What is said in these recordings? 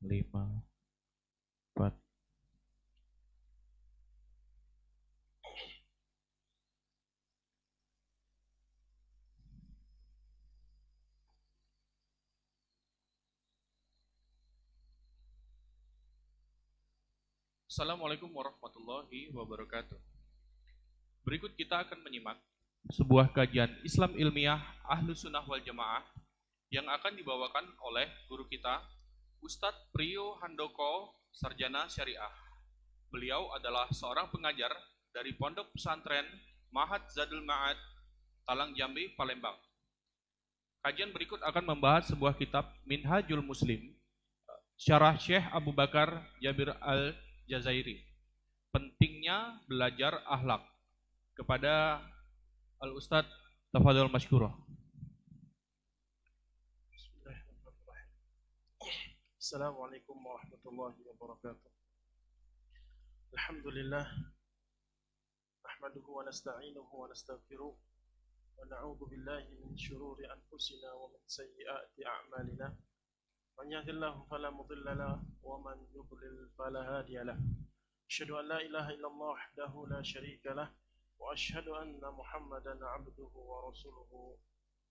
5, 4. Assalamualaikum warahmatullahi wabarakatuh. Berikut kita akan menyimak sebuah kajian Islam ilmiah Ahlus Sunnah wal Jamaah yang akan dibawakan oleh guru kita, Ustadz Priyo Handoko, Sarjana Syariah. Beliau adalah seorang pengajar dari Pondok Pesantren Mahat Zadul Ma'ad, Talang Jambi, Palembang. Kajian berikut akan membahas sebuah kitab Minhajul Muslim, Syarah Syekh Abu Bakar Jabir Al-Jazairi. Pentingnya belajar akhlak. Kepada Al-Ustadz Tafadhol Mashkurah. Assalamualaikum warahmatullahi wabarakatuh. Alhamdulillah, nahmaduhu wa nasta'inuhu wa nastaghfiruh wa na'udzu billahi min shururi anfusina wa min sayyiati a'malina. Man yahdihillahu fala mudilla lahu wa man yudlil fala hadiya lahu. Asyhadu an la ilaha illallah wahdahu la syarika lahu wa asyhadu anna Muhammadan 'abduhu wa rasuluhu,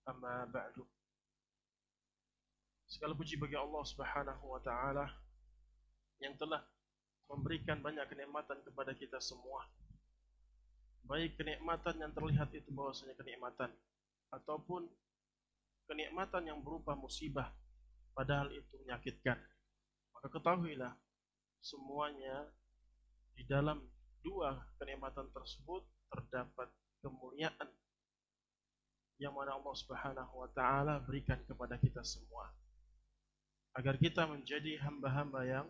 amma ba'du. Segala puji bagi Allah Subhanahu wa taala yang telah memberikan banyak kenikmatan kepada kita semua. Baik kenikmatan yang terlihat itu bahwasanya kenikmatan, ataupun kenikmatan yang berupa musibah padahal itu menyakitkan. Maka ketahuilah semuanya di dalam dua kenikmatan tersebut terdapat kemuliaan yang mana Allah Subhanahu wa taala berikan kepada kita semua, agar kita menjadi hamba-hamba yang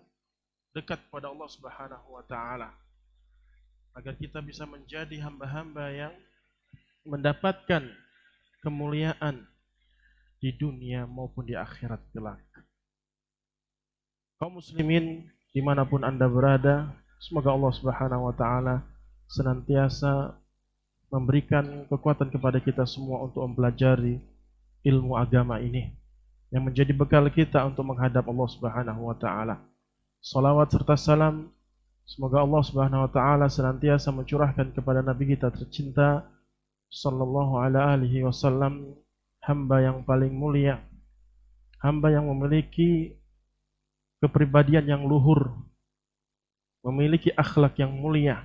dekat kepada Allah Subhanahu wa taala, agar kita bisa menjadi hamba-hamba yang mendapatkan kemuliaan di dunia maupun di akhirat kelak. Kaum muslimin dimanapun Anda berada, semoga Allah Subhanahu wa taala senantiasa memberikan kekuatan kepada kita semua untuk mempelajari ilmu agama ini yang menjadi bekal kita untuk menghadap Allah Subhanahu wa taala. Salawat serta salam semoga Allah Subhanahu wa taala senantiasa mencurahkan kepada nabi kita tercinta sallallahu alaihi wasallam, hamba yang paling mulia, hamba yang memiliki kepribadian yang luhur, memiliki akhlak yang mulia,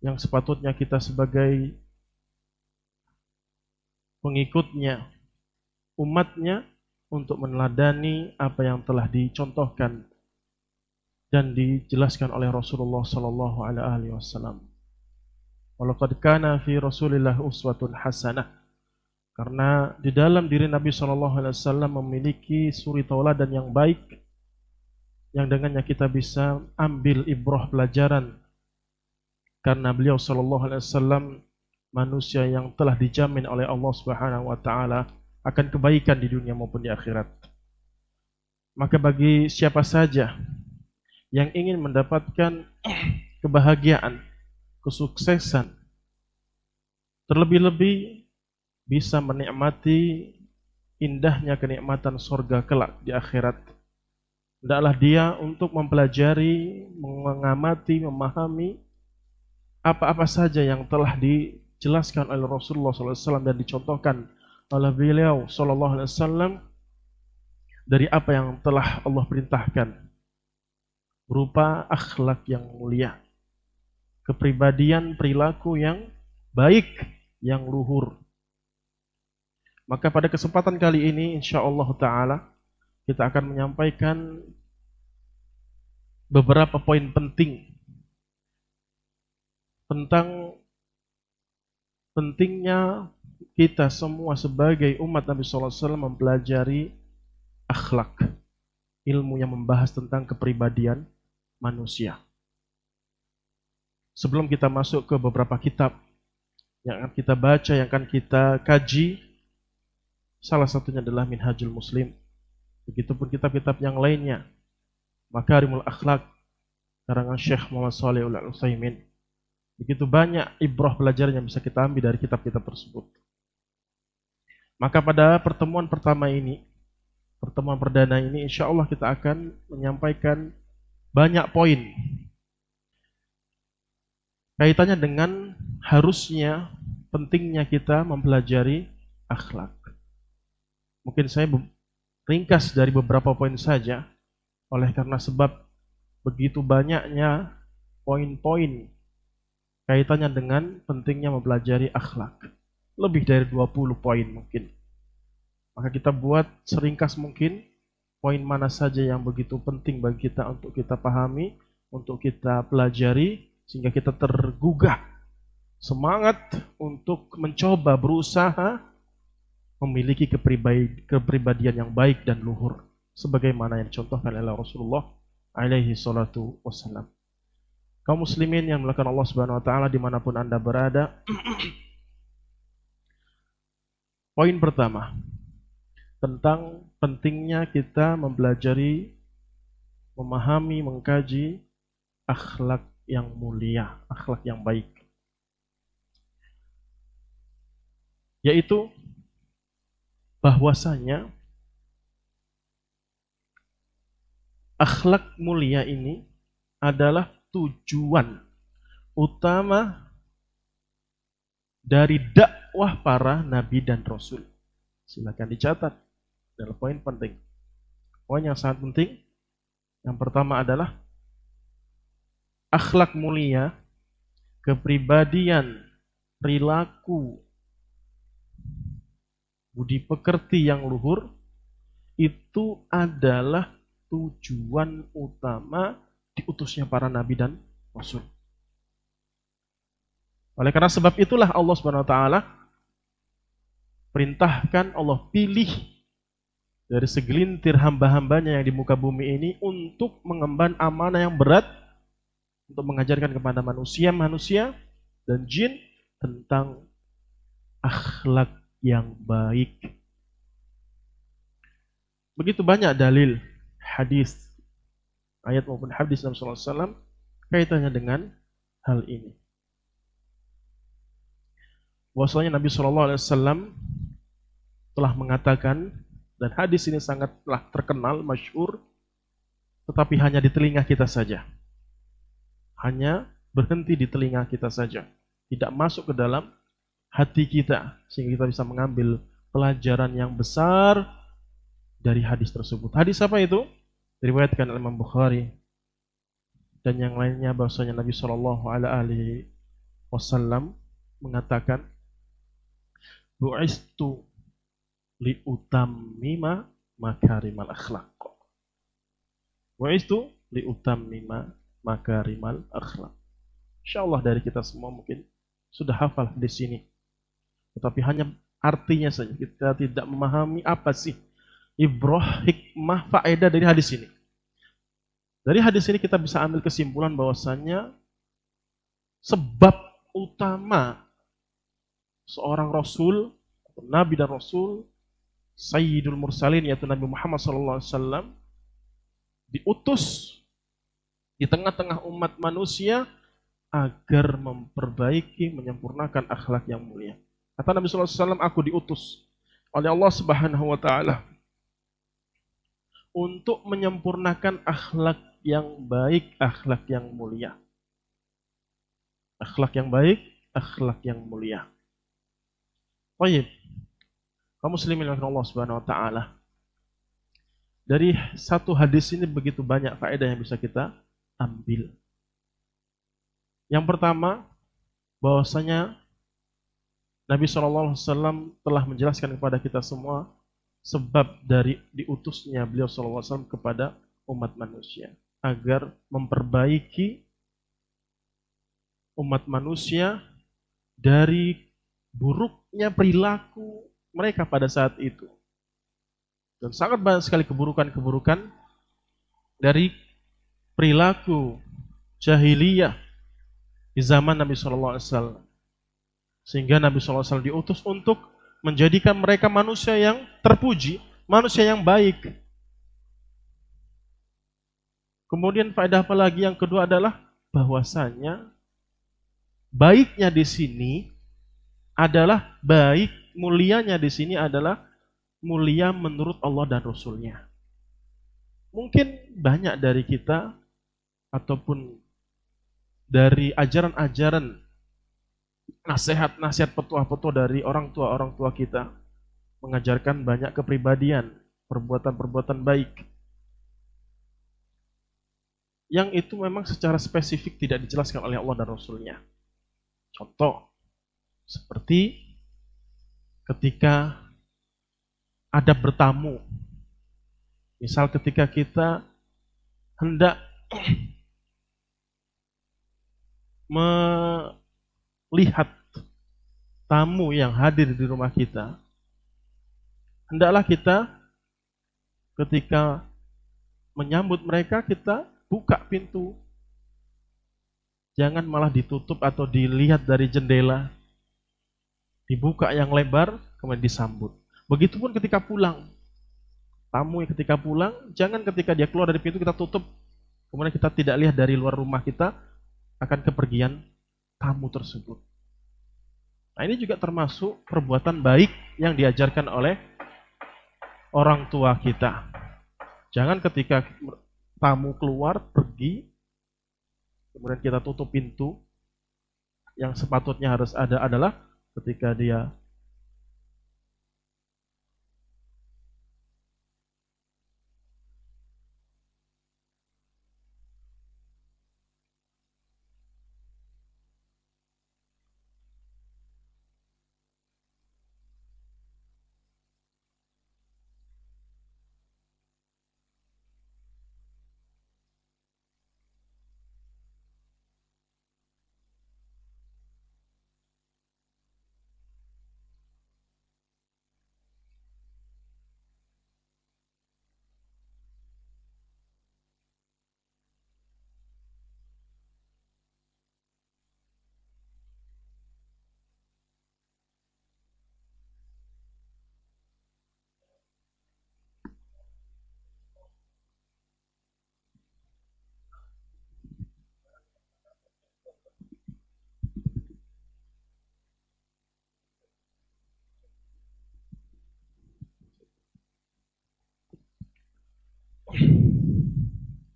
yang sepatutnya kita sebagai pengikutnya, umatnya, untuk meneladani apa yang telah dicontohkan dan dijelaskan oleh Rasulullah sallallahu alaihi wasallam. Walaqad kana fi Rasulillah uswatun hasanah. Karena di dalam diri Nabi sallallahu alaihi wasallam memiliki suri tauladan yang baik yang dengannya kita bisa ambil ibrah pelajaran, karena beliau sallallahu alaihi wasallam manusia yang telah dijamin oleh Allah Subhanahu wa taala akan kebaikan di dunia maupun di akhirat. Maka bagi siapa saja yang ingin mendapatkan kebahagiaan, kesuksesan, terlebih-lebih bisa menikmati indahnya kenikmatan surga kelak di akhirat, hendaklah dia untuk mempelajari, mengamati, memahami apa-apa saja yang telah dijelaskan oleh Rasulullah SAW dan dicontohkan oleh beliau sallallahu alaihi wasallam dari apa yang telah Allah perintahkan berupa akhlak yang mulia, kepribadian, perilaku yang baik, yang luhur. Maka pada kesempatan kali ini insyaallah taala kita akan menyampaikan beberapa poin penting tentang pentingnya kita semua sebagai umat Nabi SAW mempelajari akhlak, ilmu yang membahas tentang kepribadian manusia. Sebelum kita masuk ke beberapa kitab yang akan kita baca, yang akan kita kaji, salah satunya adalah Minhajul Muslim. Begitupun kitab-kitab yang lainnya, Makarimul Akhlak karangan Syekh Muhammad Shalih Al-Utsaimin. Begitu banyak ibrah pelajaran yang bisa kita ambil dari kitab-kitab tersebut. Maka pada pertemuan pertama ini, pertemuan perdana ini insya Allah kita akan menyampaikan banyak poin kaitannya dengan harusnya, pentingnya kita mempelajari akhlak. Mungkin saya ringkas dari beberapa poin saja, oleh karena sebab begitu banyaknya poin-poin kaitannya dengan pentingnya mempelajari akhlak. Lebih dari 20 poin mungkin. Maka kita buat seringkas mungkin poin mana saja yang begitu penting bagi kita untuk kita pahami, untuk kita pelajari, sehingga kita tergugah semangat untuk mencoba berusaha memiliki kepribadian yang baik dan luhur sebagaimana yang dicontohkan oleh Rasulullah alaihi salatu wassalam. Kaum muslimin yang dimuliakan Allah Subhanahu wa taala dimanapun Anda berada. Poin pertama tentang pentingnya kita mempelajari, memahami, mengkaji akhlak yang mulia, akhlak yang baik. Yaitu bahwasanya akhlak mulia ini adalah tujuan utama dari dakwah para nabi dan rasul. Silakan dicatat, adalah poin penting. Poin yang sangat penting. Yang pertama adalah akhlak mulia, kepribadian, perilaku, budi pekerti yang luhur, itu adalah tujuan utama diutusnya para nabi dan rasul. Oleh karena sebab itulah Allah Subhanahu wa taala perintahkan, Allah pilih dari segelintir hamba-hambanya yang di muka bumi ini untuk mengemban amanah yang berat untuk mengajarkan kepada manusia dan jin tentang akhlak yang baik. Begitu banyak dalil hadis, ayat maupun hadis Nabi sallallahu alaihi wasallam kaitannya dengan hal ini. Bahwasanya Nabi sallallahu alaihi wasallam telah mengatakan, dan hadis ini sangatlah terkenal, masyhur, tetapi hanya di telinga kita saja. Hanya berhenti di telinga kita saja, tidak masuk ke dalam hati kita, sehingga kita bisa mengambil pelajaran yang besar dari hadis tersebut. Hadis apa itu? Diriwayatkan oleh Imam Bukhari dan yang lainnya, bahwasanya Nabi sallallahu alaihi wasallam mengatakan, bu'istu liutammima makarimal akhlaq. Bu'istu liutammima makarimal akhlaq. Insyaallah dari kita semua mungkin sudah hafal di sini. Tetapi hanya artinya saja, kita tidak memahami apa sih ibrah, hikmah, faedah dari hadis ini. Dari hadis ini kita bisa ambil kesimpulan bahwasanya sebab utama seorang rasul, nabi dan rasul, Sayyidul Mursalin, yaitu Nabi Muhammad SAW, diutus di tengah-tengah umat manusia agar memperbaiki, menyempurnakan akhlak yang mulia. Kata Nabi SAW, aku diutus oleh Allah Subhanahu wa taala untuk menyempurnakan akhlak yang baik, akhlak yang mulia. Akhlak yang baik, akhlak yang mulia. Baik. Kaum muslimin yang Allah Subhanahu wa taala. Dari satu hadis ini begitu banyak faedah yang bisa kita ambil. Yang pertama, bahwasanya Nabi SAW telah menjelaskan kepada kita semua sebab dari diutusnya beliau SAW kepada umat manusia agar memperbaiki umat manusia dari buruknya perilaku mereka pada saat itu. Dan sangat banyak sekali keburukan-keburukan dari perilaku jahiliyah di zaman Nabi SAW. Sehingga Nabi SAW diutus untuk menjadikan mereka manusia yang terpuji, manusia yang baik. Kemudian faedah apa lagi? Yang kedua adalah bahwasanya baiknya di sini adalah baik, mulianya di sini adalah mulia menurut Allah dan Rasulnya. Mungkin banyak dari kita ataupun dari ajaran-ajaran, nasihat-nasihat, petua-petua dari orang tua kita mengajarkan banyak kepribadian, perbuatan-perbuatan baik yang itu memang secara spesifik tidak dijelaskan oleh Allah dan Rasulnya. Contoh, seperti ketika adab bertamu. Misal ketika kita hendak melihat tamu yang hadir di rumah kita, hendaklah kita ketika menyambut mereka, kita buka pintu. Jangan malah ditutup atau dilihat dari jendela. Dibuka yang lebar, kemudian disambut. Begitupun ketika pulang. Tamu yang ketika pulang, jangan ketika dia keluar dari pintu kita tutup, kemudian kita tidak lihat dari luar rumah kita akan kepergian tamu tersebut. Nah, ini juga termasuk perbuatan baik yang diajarkan oleh orang tua kita. Jangan ketika tamu keluar, pergi, kemudian kita tutup pintu. Yang sepatutnya harus ada adalah ketika dia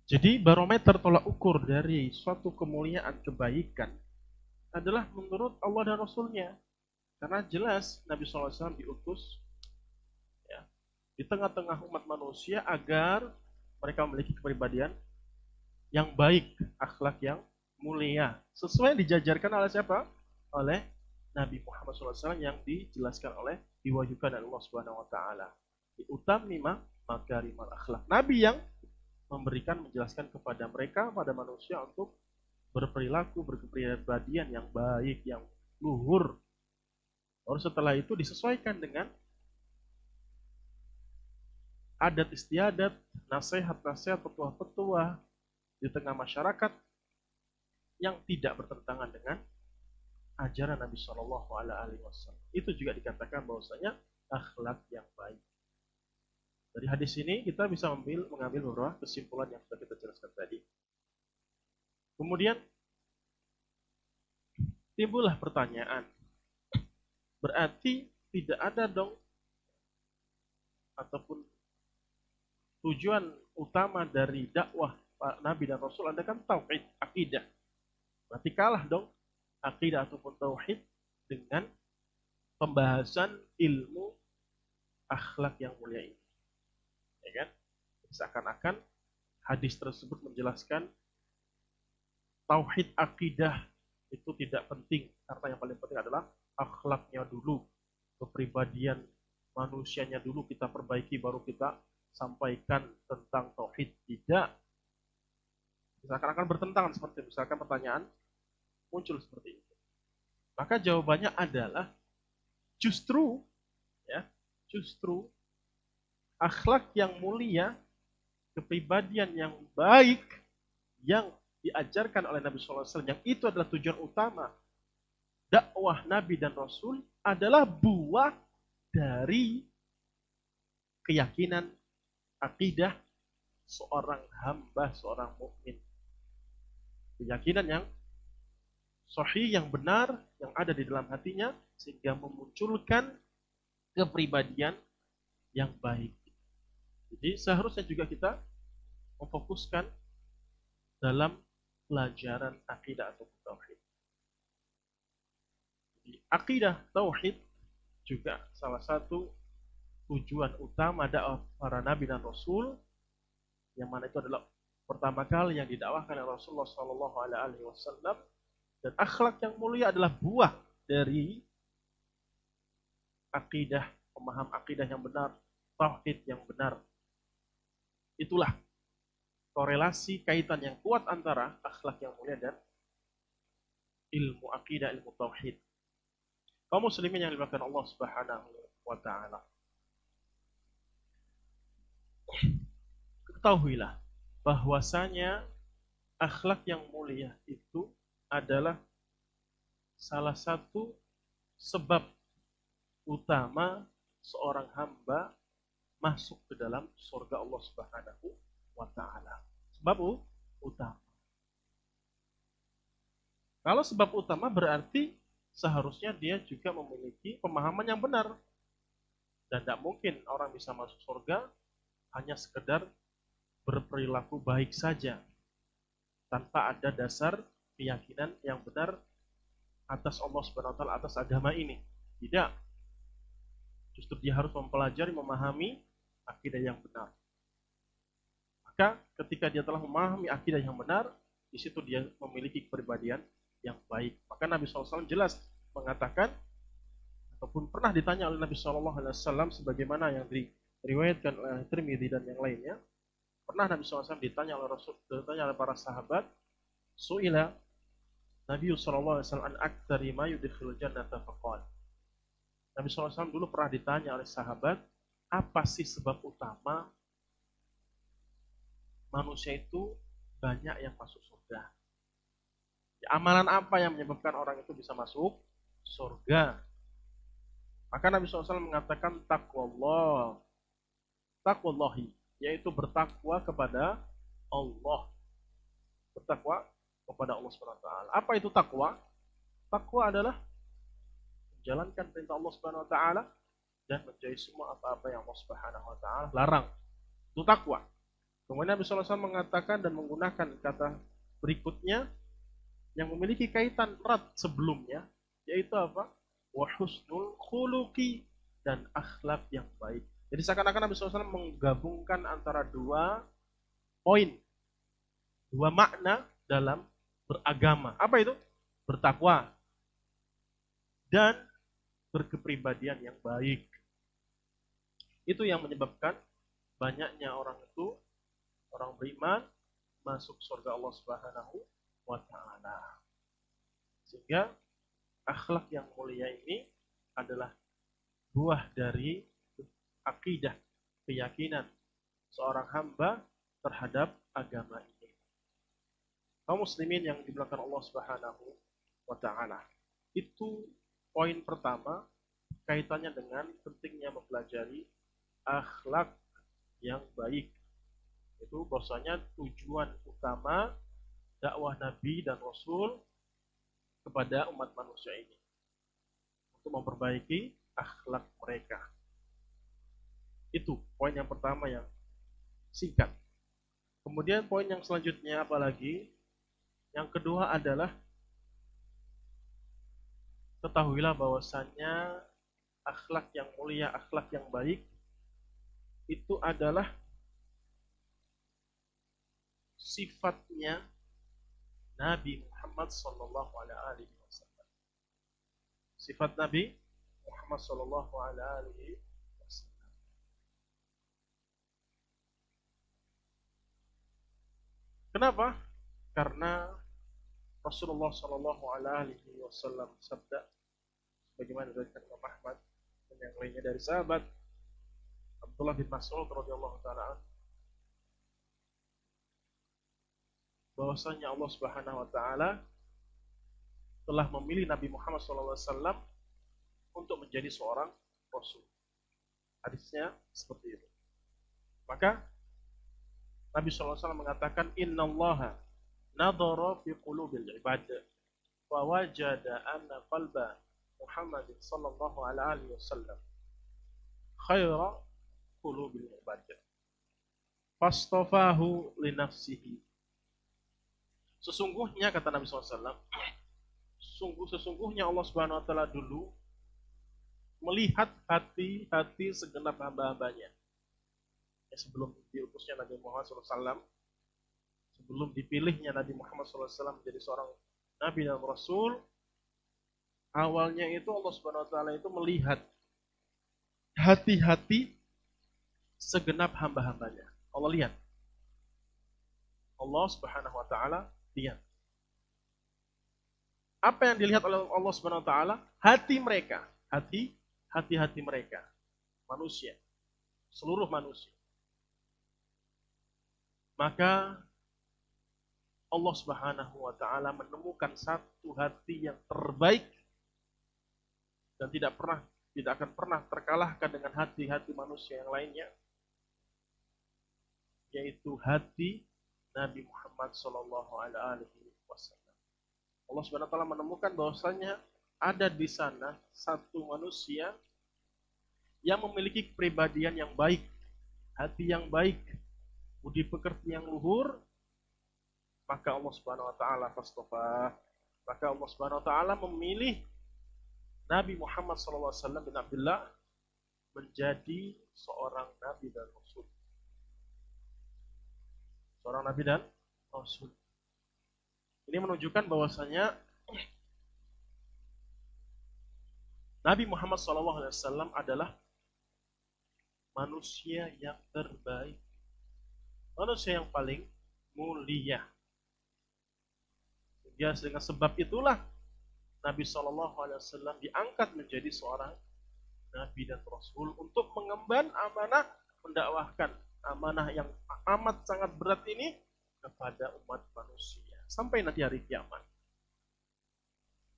jadi barometer tolak ukur dari suatu kemuliaan kebaikan adalah menurut Allah dan Rasulnya. Karena jelas Nabi SAW diutus ya, di tengah-tengah umat manusia agar mereka memiliki kepribadian yang baik, akhlak yang mulia. Sesuai yang dijajarkan oleh siapa? Oleh Nabi Muhammad SAW yang dijelaskan oleh diwahyukan oleh Allah Subhanahu Wa Taala. Utamima makarimal akhlak. Nabi yang memberikan, menjelaskan kepada mereka, pada manusia untuk berperilaku, berkepribadian yang baik, yang luhur. Lalu setelah itu disesuaikan dengan adat istiadat, nasihat-nasihat, petua-petua di tengah masyarakat yang tidak bertentangan dengan ajaran Nabi Shallallahu Alaihi Wasallam. Itu juga dikatakan bahwasanya akhlak yang baik. Dari hadis ini kita bisa mengambil beberapa kesimpulan yang sudah kita jelaskan tadi. Kemudian timbullah pertanyaan, berarti tidak ada dong ataupun tujuan utama dari dakwah Nabi dan Rasul adalah kan tauhid, akidah. Berarti kalah dong akidah ataupun tauhid dengan pembahasan ilmu akhlak yang mulia ini. Ya kan? Seakan-akan hadis tersebut menjelaskan tauhid akidah itu tidak penting karena yang paling penting adalah akhlaknya dulu, kepribadian manusianya dulu kita perbaiki baru kita sampaikan tentang tauhid. Tidak. Seakan-akan bertentangan seperti misalkan pertanyaan muncul seperti itu. Maka jawabannya adalah justru akhlak yang mulia, kepribadian yang baik yang diajarkan oleh Nabi SAW, yang itu adalah tujuan utama dakwah Nabi dan Rasul, adalah buah dari keyakinan akidah seorang hamba, seorang mukmin. Keyakinan yang sahih, yang benar, yang ada di dalam hatinya, sehingga memunculkan kepribadian yang baik. Jadi seharusnya juga kita memfokuskan dalam pelajaran akidah atau tauhid. Jadi, akidah tauhid juga salah satu tujuan utama dakwah para nabi dan rasul, yang mana itu adalah pertama kali yang didakwahkan oleh Rasulullah SAW, dan akhlak yang mulia adalah buah dari akidah, pemaham akidah yang benar, tauhid yang benar. Itulah korelasi kaitan yang kuat antara akhlak yang mulia dan ilmu akidah, ilmu tauhid. Kaum muslimin yang dimuliakan Allah Subhanahu wa taala. Ketahuilah bahwasanya akhlak yang mulia itu adalah salah satu sebab utama seorang hamba masuk ke dalam surga Allah Subhanahu wa taala. Sebab utama. Kalau sebab utama berarti seharusnya dia juga memiliki pemahaman yang benar. Dan tidak mungkin orang bisa masuk surga hanya sekedar berperilaku baik saja tanpa ada dasar keyakinan yang benar atas Allah Subhanahu wa taala, atas agama ini. Tidak. Justru dia harus mempelajari, memahami akidah yang benar. Maka ketika dia telah memahami akidah yang benar, di situ dia memiliki kepribadian yang baik. Maka Nabi SAW jelas mengatakan, ataupun pernah ditanya oleh Nabi SAW, sebagaimana yang diriwayatkan oleh Tirmidzi dan yang lainnya, pernah Nabi SAW ditanya oleh para sahabat, su'ila Nabi SAW an aktsari ma yudkhilul jannata faqala. Nabi SAW dulu pernah ditanya oleh sahabat, apa sih sebab utama manusia itu banyak yang masuk surga? Amalan apa yang menyebabkan orang itu bisa masuk surga? Maka Nabi SAW mengatakan taqwallah, taqwallahi, yaitu bertakwa kepada Allah. Bertakwa kepada Allah Subhanahu wa taala. Apa itu takwa? Takwa adalah menjalankan perintah Allah Subhanahu wa taala dan menjauhi semua apa-apa yang Allah Subhanahu wa taala larang. Itu takwa. Kemudian Nabi SAW mengatakan dan menggunakan kata berikutnya yang memiliki kaitan erat sebelumnya, yaitu apa? Wa husnul khuluqi, dan akhlak yang baik. Jadi seakan-akan Nabi SAW menggabungkan antara dua poin, dua makna dalam beragama. Apa itu? Bertakwa dan berkepribadian yang baik. Itu yang menyebabkan banyaknya orang itu, orang beriman, masuk surga Allah Subhanahu wa taala. Sehingga akhlak yang mulia ini adalah buah dari akidah, keyakinan seorang hamba terhadap agama ini. Kaum muslimin yang dimuliakan Allah Subhanahu wa taala. Itu poin pertama kaitannya dengan pentingnya mempelajari akhlak yang baik. Itu bahwasanya tujuan utama dakwah Nabi dan Rasul kepada umat manusia ini untuk memperbaiki akhlak mereka. Itu poin yang pertama yang singkat. Kemudian poin yang selanjutnya apalagi? Yang kedua adalah ketahuilah bahwasannya akhlak yang mulia, akhlak yang baik itu adalah sifatnya Nabi Muhammad sallallahu alaihi wasallam. Sifat Nabi Muhammad sallallahu alaihi wasallam. Kenapa? Karena Rasulullah sallallahu alaihi wasallam sabda bagaimana diriwayatkan Imam Ahmad dan yang lainnya dari sahabat Abdullah bin Mas'ud radhiyallahu taala bahwasanya Allah Subhanahu wa taala telah memilih Nabi Muhammad SAW untuk menjadi seorang rasul. Hadisnya seperti itu. Maka Nabi SAW mengatakan innallaha nadhara fi qulubil ibad wa wajada anna qalba Muhammad sallallahu alaihi wasallam khaira qulubil ibad. Fastafahu li nafsihi. Sesungguhnya kata Nabi SAW, sesungguhnya Allah Subhanahu wa taala dulu melihat hati-hati segenap hamba-hambanya. Ya, sebelum diutusnya Nabi Muhammad SAW, sebelum dipilihnya Nabi Muhammad SAW menjadi seorang Nabi dan Rasul, awalnya itu Allah Subhanahu wa taala itu melihat hati-hati segenap hamba-hambanya. Allah lihat. Allah Subhanahu wa taala lihat. Apa yang dilihat oleh Allah Subhanahu wa taala? Hati mereka, hati-hati mereka. Manusia, seluruh manusia. Maka Allah Subhanahu wa taala menemukan satu hati yang terbaik dan tidak akan pernah terkalahkan dengan hati-hati manusia yang lainnya, yaitu hati Nabi Muhammad sallallahu alaihi wasallam. Allah Subhanahu wa taala menemukan bahwasanya ada di sana satu manusia yang memiliki kepribadian yang baik, hati yang baik, budi pekerti yang luhur. Maka Allah Subhanahu wa taala maka Allah Subhanahu wa taala memilih Nabi Muhammad sallallahu alaihi wasallam bin Abdullah menjadi seorang nabi dan rasul. Seorang nabi dan rasul. Ini menunjukkan bahwasanya Nabi Muhammad SAW adalah manusia yang terbaik, manusia yang paling mulia. Ya, dengan sebab itulah Nabi SAW diangkat menjadi seorang nabi dan rasul untuk mengemban amanah mendakwahkan amanah yang amat sangat berat ini kepada umat manusia sampai nanti hari kiamat.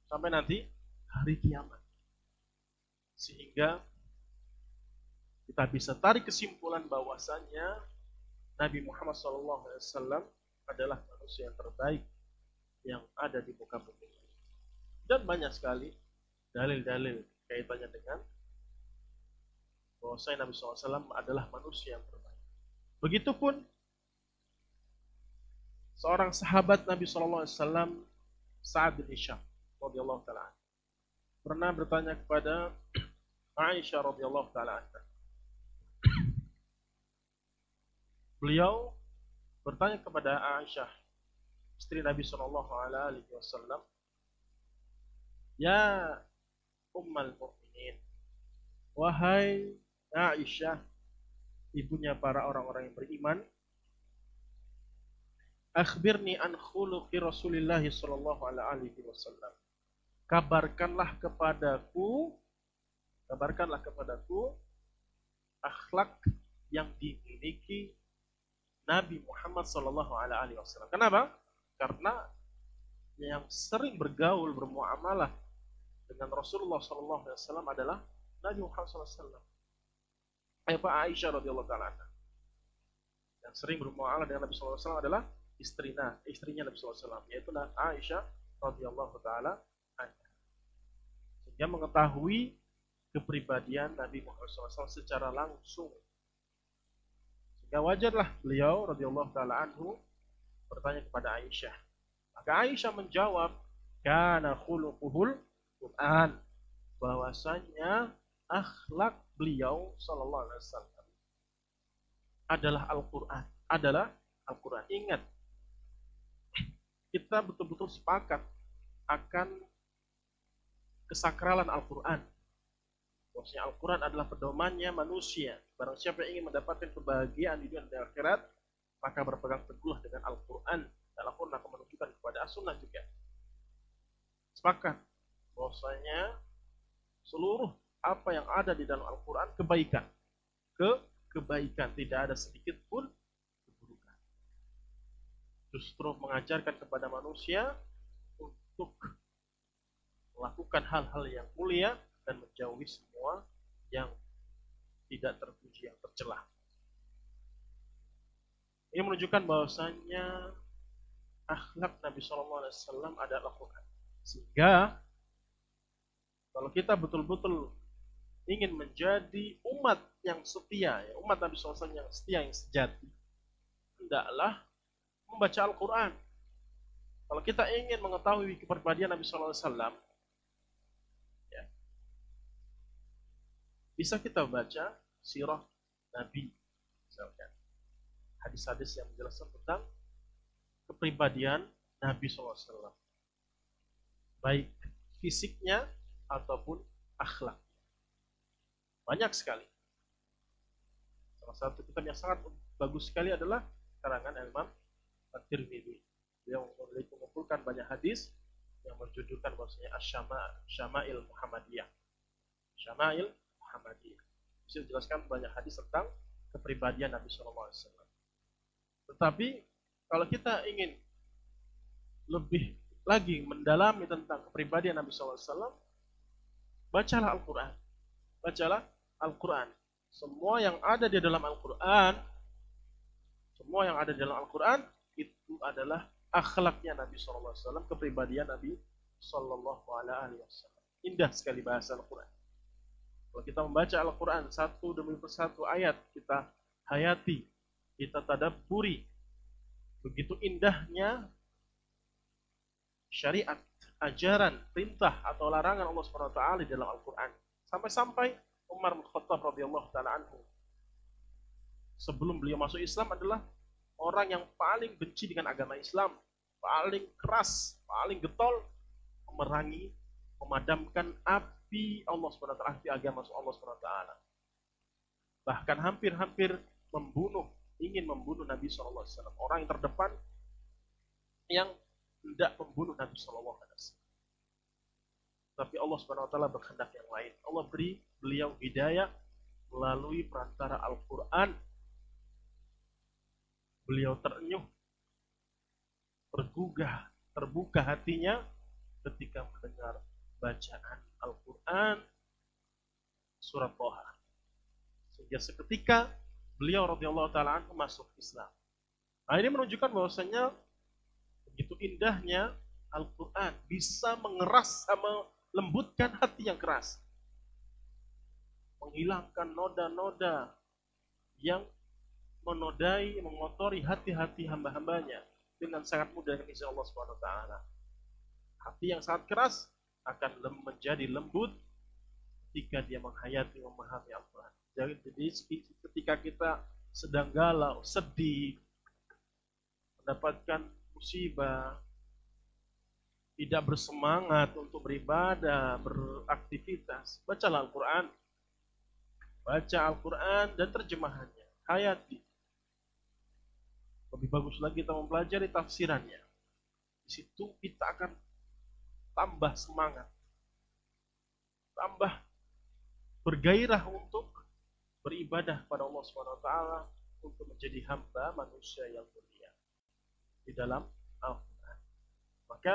Sampai nanti hari kiamat. Sehingga kita bisa tarik kesimpulan bahwasanya Nabi Muhammad SAW adalah manusia yang terbaik yang ada di muka bumi. Dan banyak sekali dalil-dalil kaitannya dengan bahwasanya Nabi SAW adalah manusia yang terbaik. Begitupun seorang sahabat Nabi SAW, Sa'ad bin Hisham radhiyallahu taala pernah bertanya kepada Aisyah radhiyallahu taala anha. Beliau bertanya kepada Aisyah, istri Nabi sallallahu alaihi wasallam, "Ya Ummul Mukminin, wahai Aisyah, ibunya para orang-orang yang beriman, akhbirni an khuluqi Rasulillah sallallahu alaihi wasallam. Kabarkanlah kepadaku akhlak yang dimiliki Nabi Muhammad sallallahu alaihi wasallam. Kenapa? Karena yang sering bergaul bermuamalah dengan Rasulullah sallallahu alaihi wasallam adalah Nabi Muhammad sallallahu alaihi wasallam. Aisyah radhiyallahu taala anha. Yang sering bermuamalah dengan Nabi sallallahu alaihi wasallam adalah istrinya Nabi sallallahu alaihi wasallam, yaitu Aisyah radhiyallahu taala anha. Sehingga mengetahui kepribadian Nabi Muhammad SAW secara langsung. Sehingga wajarlah beliau radhiyallahu taala anhu bertanya kepada Aisyah. Maka Aisyah menjawab, kana khuluquhul Quran, bahwasanya akhlak beliau sallallahu alaihi wasallam adalah Al-Quran. Ingat, kita betul-betul sepakat akan kesakralan Al-Quran. Bahwasanya Al-Quran adalah pedomannya manusia. Barang siapa yang ingin mendapatkan kebahagiaan di dunia dan akhirat, maka berpegang teguhlah dengan Al-Quran. Dan Al-Quran akan menunjukkan kepada As-Sunnah juga. Sepakat bahwasanya seluruh apa yang ada di dalam Al-Quran kebaikan. Kebaikan, tidak ada sedikit pun keburukan. Justru mengajarkan kepada manusia untuk melakukan hal-hal yang mulia dan menjauhi semua yang tidak terpuji, yang tercela. Ini menunjukkan bahwasanya akhlak Nabi SAW adalah Al-Quran. Sehingga kalau kita betul-betul ingin menjadi umat yang setia, ya, umat Nabi SAW yang setia, yang sejati, hendaklah membaca Al-Quran. Kalau kita ingin mengetahui kepribadian Nabi SAW, ya, bisa kita baca sirah Nabi, misalkan hadis-hadis yang menjelaskan tentang kepribadian Nabi SAW, baik fisiknya ataupun akhlak. Banyak sekali. Salah satu kitab yang sangat bagus sekali adalah karangan Imam At-Tirmidzi. Dia mengumpulkan banyak hadis yang berjudulkan bahwasanya Syama'il Muhammadiyah. Syama'il Muhammadiyah. Bisa dijelaskan banyak hadis tentang kepribadian Nabi SAW. Tetapi kalau kita ingin lebih lagi mendalami tentang kepribadian Nabi SAW, bacalah Al-Quran. Bacalah Al-Quran. Semua yang ada di dalam Al-Quran, itu adalah akhlaknya Nabi SAW, kepribadian Nabi SAW. Indah sekali bahasa Al-Quran. Kalau kita membaca Al-Quran satu demi persatu ayat, kita hayati, kita tadabburi, begitu indahnya syariat, ajaran, perintah atau larangan Allah SWT di dalam Al-Quran. Sampai-sampai Umar bin Khattab radhiyallahu taala anhu, sebelum beliau masuk Islam, adalah orang yang paling benci dengan agama Islam, paling keras, paling getol memerangi, memadamkan api Allah SWT, api agama Allah SWT. Bahkan hampir-hampir ingin membunuh Nabi SAW. Orang yang terdepan yang hendak membunuh Nabi SAW. Tapi Allah SWT berkehendak yang lain. Allah beri beliau hidayah melalui perantara Al-Quran. Beliau terenyuh, terbuka hatinya ketika mendengar bacaan Al-Quran surat Thaha. Sehingga seketika beliau radhiyallahu taala anhu masuk Islam. Nah, ini menunjukkan bahwasanya begitu indahnya Al-Quran bisa mengeras sama lembutkan hati yang keras, menghilangkan noda-noda yang menodai, mengotori hati-hati hamba-hambanya dengan sangat mudah dengan izin Allah SWT. Hati yang sangat keras akan menjadi lembut ketika dia menghayati, memahami Al-Quran. Jadi ketika kita sedang galau, sedih, mendapatkan musibah, tidak bersemangat untuk beribadah, beraktivitas, bacalah Al-Quran. Baca Al-Quran dan terjemahannya, hayati. Lebih bagus lagi kita mempelajari tafsirannya. Di situ kita akan tambah semangat, tambah bergairah untuk beribadah pada Allah SWT, untuk menjadi hamba manusia yang mulia di dalam Al-Quran. Maka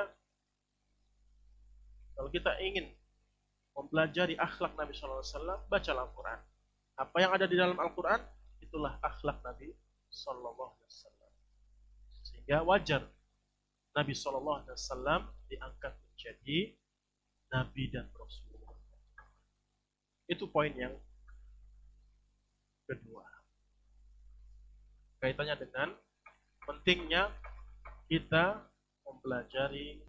kalau kita ingin mempelajari akhlak Nabi SAW, baca Al-Quran. Apa yang ada di dalam Al-Quran, itulah akhlak Nabi SAW. Sehingga wajar Nabi SAW diangkat menjadi Nabi dan Rasul. Itu poin yang kedua. Kaitannya dengan pentingnya kita mempelajari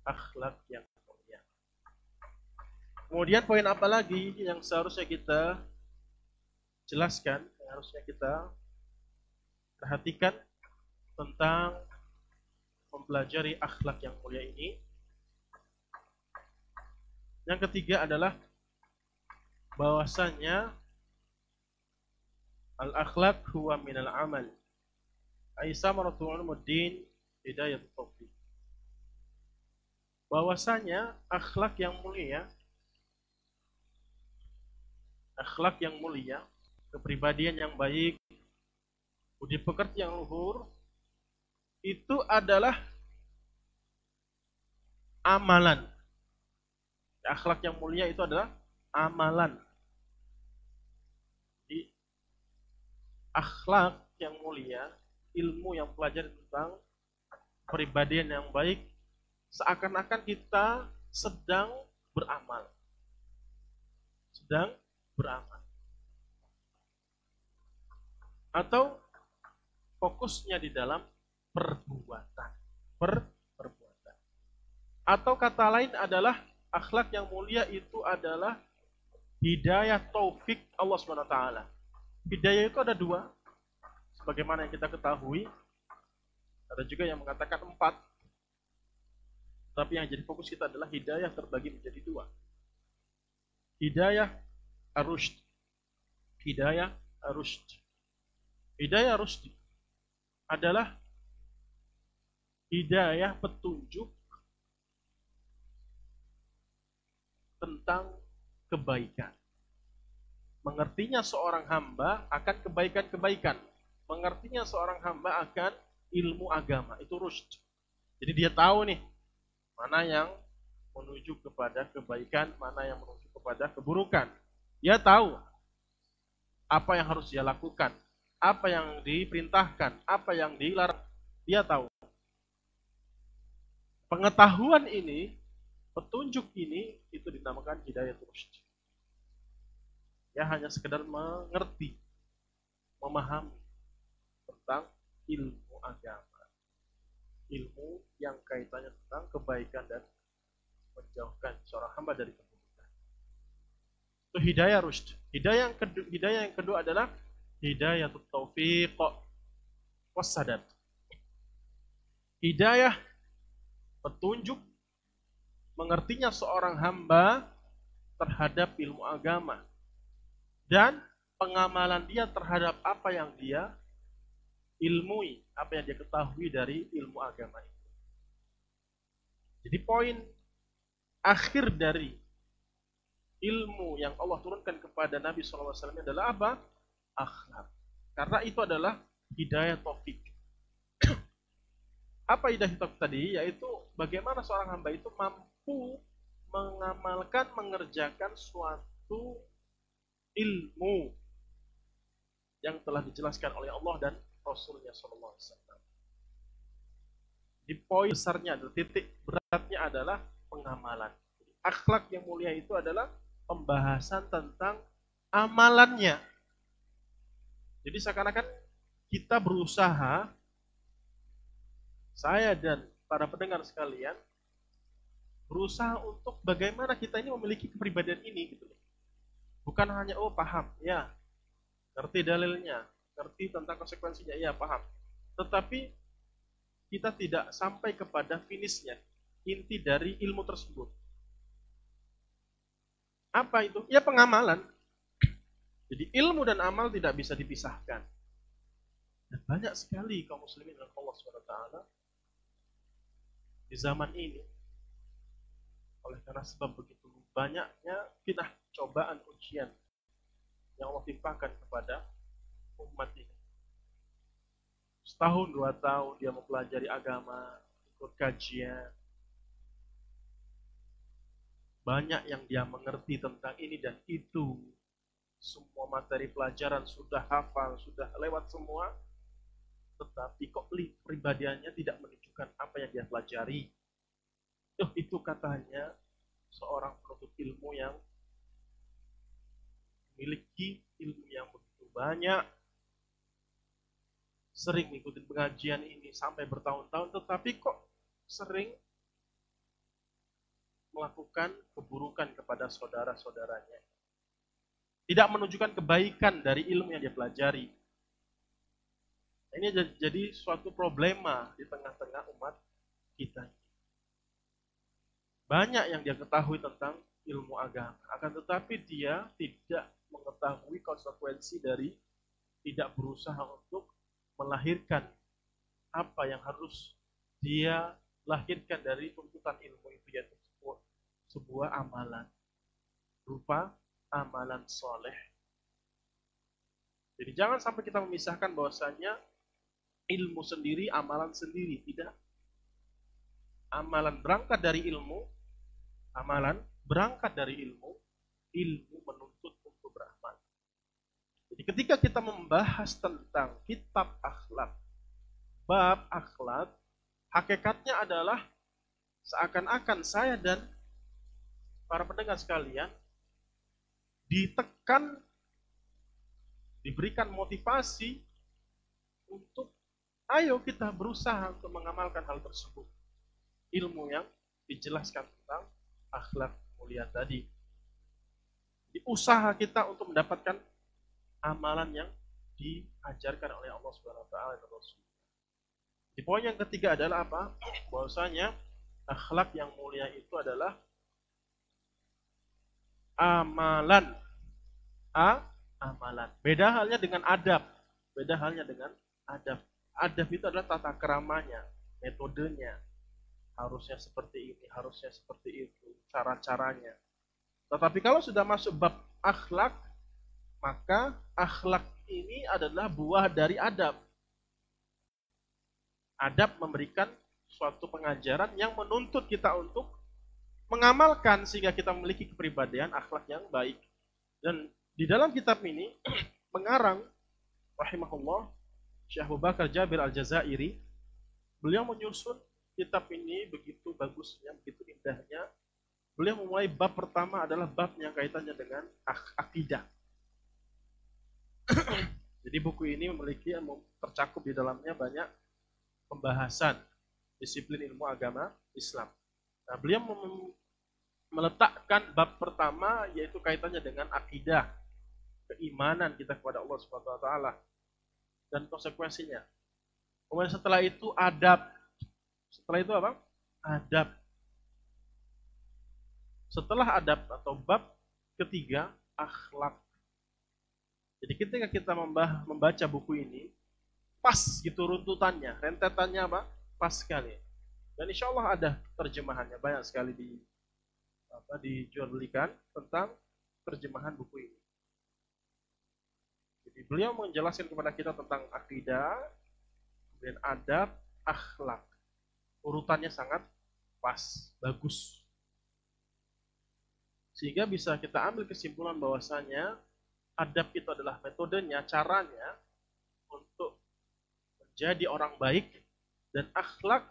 akhlak yang mulia. Kemudian poin apa lagi yang seharusnya kita jelaskan, yang harusnya kita perhatikan tentang mempelajari akhlak yang mulia ini? Yang ketiga adalah bahwasanya al-akhlaq huwa minal amal. Aisyah Ulumuddin Hidayatut Taufiq. Bahwasanya akhlak yang mulia, kepribadian yang baik, budi pekerti yang luhur, itu adalah amalan. Akhlak yang mulia itu adalah amalan. Jadi akhlak yang mulia, ilmu yang pelajari tentang kepribadian yang baik, seakan-akan kita sedang beramal, sedang beramal. Atau fokusnya di dalam perbuatan. Perbuatan. Atau kata lain adalah akhlak yang mulia itu adalah hidayah taufik Allah SWT. Hidayah itu ada dua, sebagaimana yang kita ketahui. Ada juga yang mengatakan 4. Tapi yang jadi fokus kita adalah hidayah terbagi menjadi 2. Hidayah ar-rushd. Hidayah ar-rushd. Hidayah ar-rushd adalah hidayah petunjuk tentang kebaikan. Mengertinya seorang hamba akan kebaikan-kebaikan. Mengertinya seorang hamba akan ilmu agama. Itu rushd. Jadi dia tahu nih, mana yang menuju kepada kebaikan, mana yang menuju kepada keburukan. Dia tahu apa yang harus dia lakukan, apa yang diperintahkan, apa yang dilarang. Dia tahu. Pengetahuan ini, petunjuk ini, itu dinamakan hidayah rushd. Ya hanya sekedar mengerti, memahami tentang ilmu agama. Ilmu yang kaitannya tentang kebaikan dan menjauhkan seorang hamba dari keburukan. Itu hidayah rushd. Hidayah yang kedua adalah hidayah taufiq wassadad. Hidayah petunjuk mengertinya seorang hamba terhadap ilmu agama dan pengamalan dia terhadap apa yang dia ilmui, apa yang dia ketahui dari ilmu agama itu. Jadi poin akhir dari ilmu yang Allah turunkan kepada Nabi SAW adalah apa? Akhlak. Karena itu adalah hidayah taufik. Apa hidayah taufik tadi? Yaitu bagaimana seorang hamba itu mampu mengamalkan, mengerjakan suatu ilmu yang telah dijelaskan oleh Allah dan Rasulnya SAW. Di poin besarnya, titik beratnya adalah pengamalan. Akhlak yang mulia itu adalah pembahasan tentang amalannya. Jadi seakan-akan kita berusaha, saya dan para pendengar sekalian, berusaha untuk bagaimana kita ini memiliki kepribadian ini gitu. Bukan hanya paham, ya, ngerti dalilnya, ngerti tentang konsekuensinya, ya paham. Tetapi kita tidak sampai kepada finishnya, inti dari ilmu tersebut. Apa itu? Ya pengamalan. Jadi ilmu dan amal tidak bisa dipisahkan. Dan banyak sekali kaum muslimin dan Allah SWT di zaman ini, oleh karena sebab begitu banyaknya fitnah, cobaan, ujian yang Allah timpakan kepada umat ini. Setahun, 2 tahun dia mempelajari agama, ikut kajian. Banyak yang dia mengerti tentang ini dan itu. Semua materi pelajaran sudah hafal, sudah lewat semua. Tetapi kok pribadiannya tidak menunjukkan apa yang dia pelajari. Itu katanya seorang penuntut ilmu yang memiliki ilmu yang begitu banyak, sering mengikuti pengajian ini sampai bertahun-tahun, tetapi kok sering melakukan keburukan kepada saudara-saudaranya. Tidak menunjukkan kebaikan dari ilmu yang dia pelajari. Ini jadi suatu problema di tengah-tengah umat kita. Banyak yang dia ketahui tentang ilmu agama, akan tetapi dia tidak mengetahui konsekuensi dari tidak berusaha untuk melahirkan apa yang harus dia lahirkan dari tuntutan ilmu itu, yaitu sebuah amalan berupa amalan soleh. Jadi jangan sampai kita memisahkan bahwasanya ilmu sendiri, amalan sendiri. Tidak. Amalan berangkat dari ilmu, amalan berangkat dari ilmu, ilmu menuntut untuk beramal. Jadi ketika kita membahas tentang kitab akhlak, bab akhlak, hakikatnya adalah seakan-akan saya dan para pendengar sekalian ditekan, diberikan motivasi untuk ayo kita berusaha untuk mengamalkan hal tersebut. Ilmu yang dijelaskan tentang akhlak mulia tadi. Di usaha kita untuk mendapatkan amalan yang diajarkan oleh Allah Subhanahu wa taala dan Rasul. Di poin yang ketiga adalah apa? Bahwasanya akhlak yang mulia itu adalah amalan. Amalan. Beda halnya dengan adab. Beda halnya dengan adab. Adab itu adalah tata keramanya, metodenya. Harusnya seperti ini, harusnya seperti itu, cara-caranya. Tetapi kalau sudah masuk bab akhlak, maka akhlak ini adalah buah dari adab. Adab memberikan suatu pengajaran yang menuntut kita untuk mengamalkan sehingga kita memiliki kepribadian akhlak yang baik. Dan di dalam kitab ini pengarang rahimahullah Syekh Abu Bakar Jabir Al-Jazairi, beliau menyusun kitab ini begitu bagusnya, begitu indahnya. Beliau memulai bab pertama adalah bab yang kaitannya dengan akidah. Jadi buku ini memiliki tercakup di dalamnya banyak pembahasan disiplin ilmu agama Islam. Nah, beliau meletakkan bab pertama yaitu kaitannya dengan akidah, keimanan kita kepada Allah Subhanahu wa taala dan konsekuensinya. Kemudian setelah itu adab. Setelah itu apa? Adab. Setelah adab atau bab ketiga, akhlak. Jadi ketika kita membaca buku ini, pas gitu runtutannya, rentetannya apa? Pas sekali. Dan insya Allah ada terjemahannya, banyak sekali dijual belikan tentang terjemahan buku ini. Jadi beliau menjelaskan kepada kita tentang akidah, kemudian adab, akhlak. Urutannya sangat pas, bagus. Sehingga bisa kita ambil kesimpulan bahwasanya adab itu adalah metodenya, caranya untuk menjadi orang baik, dan akhlak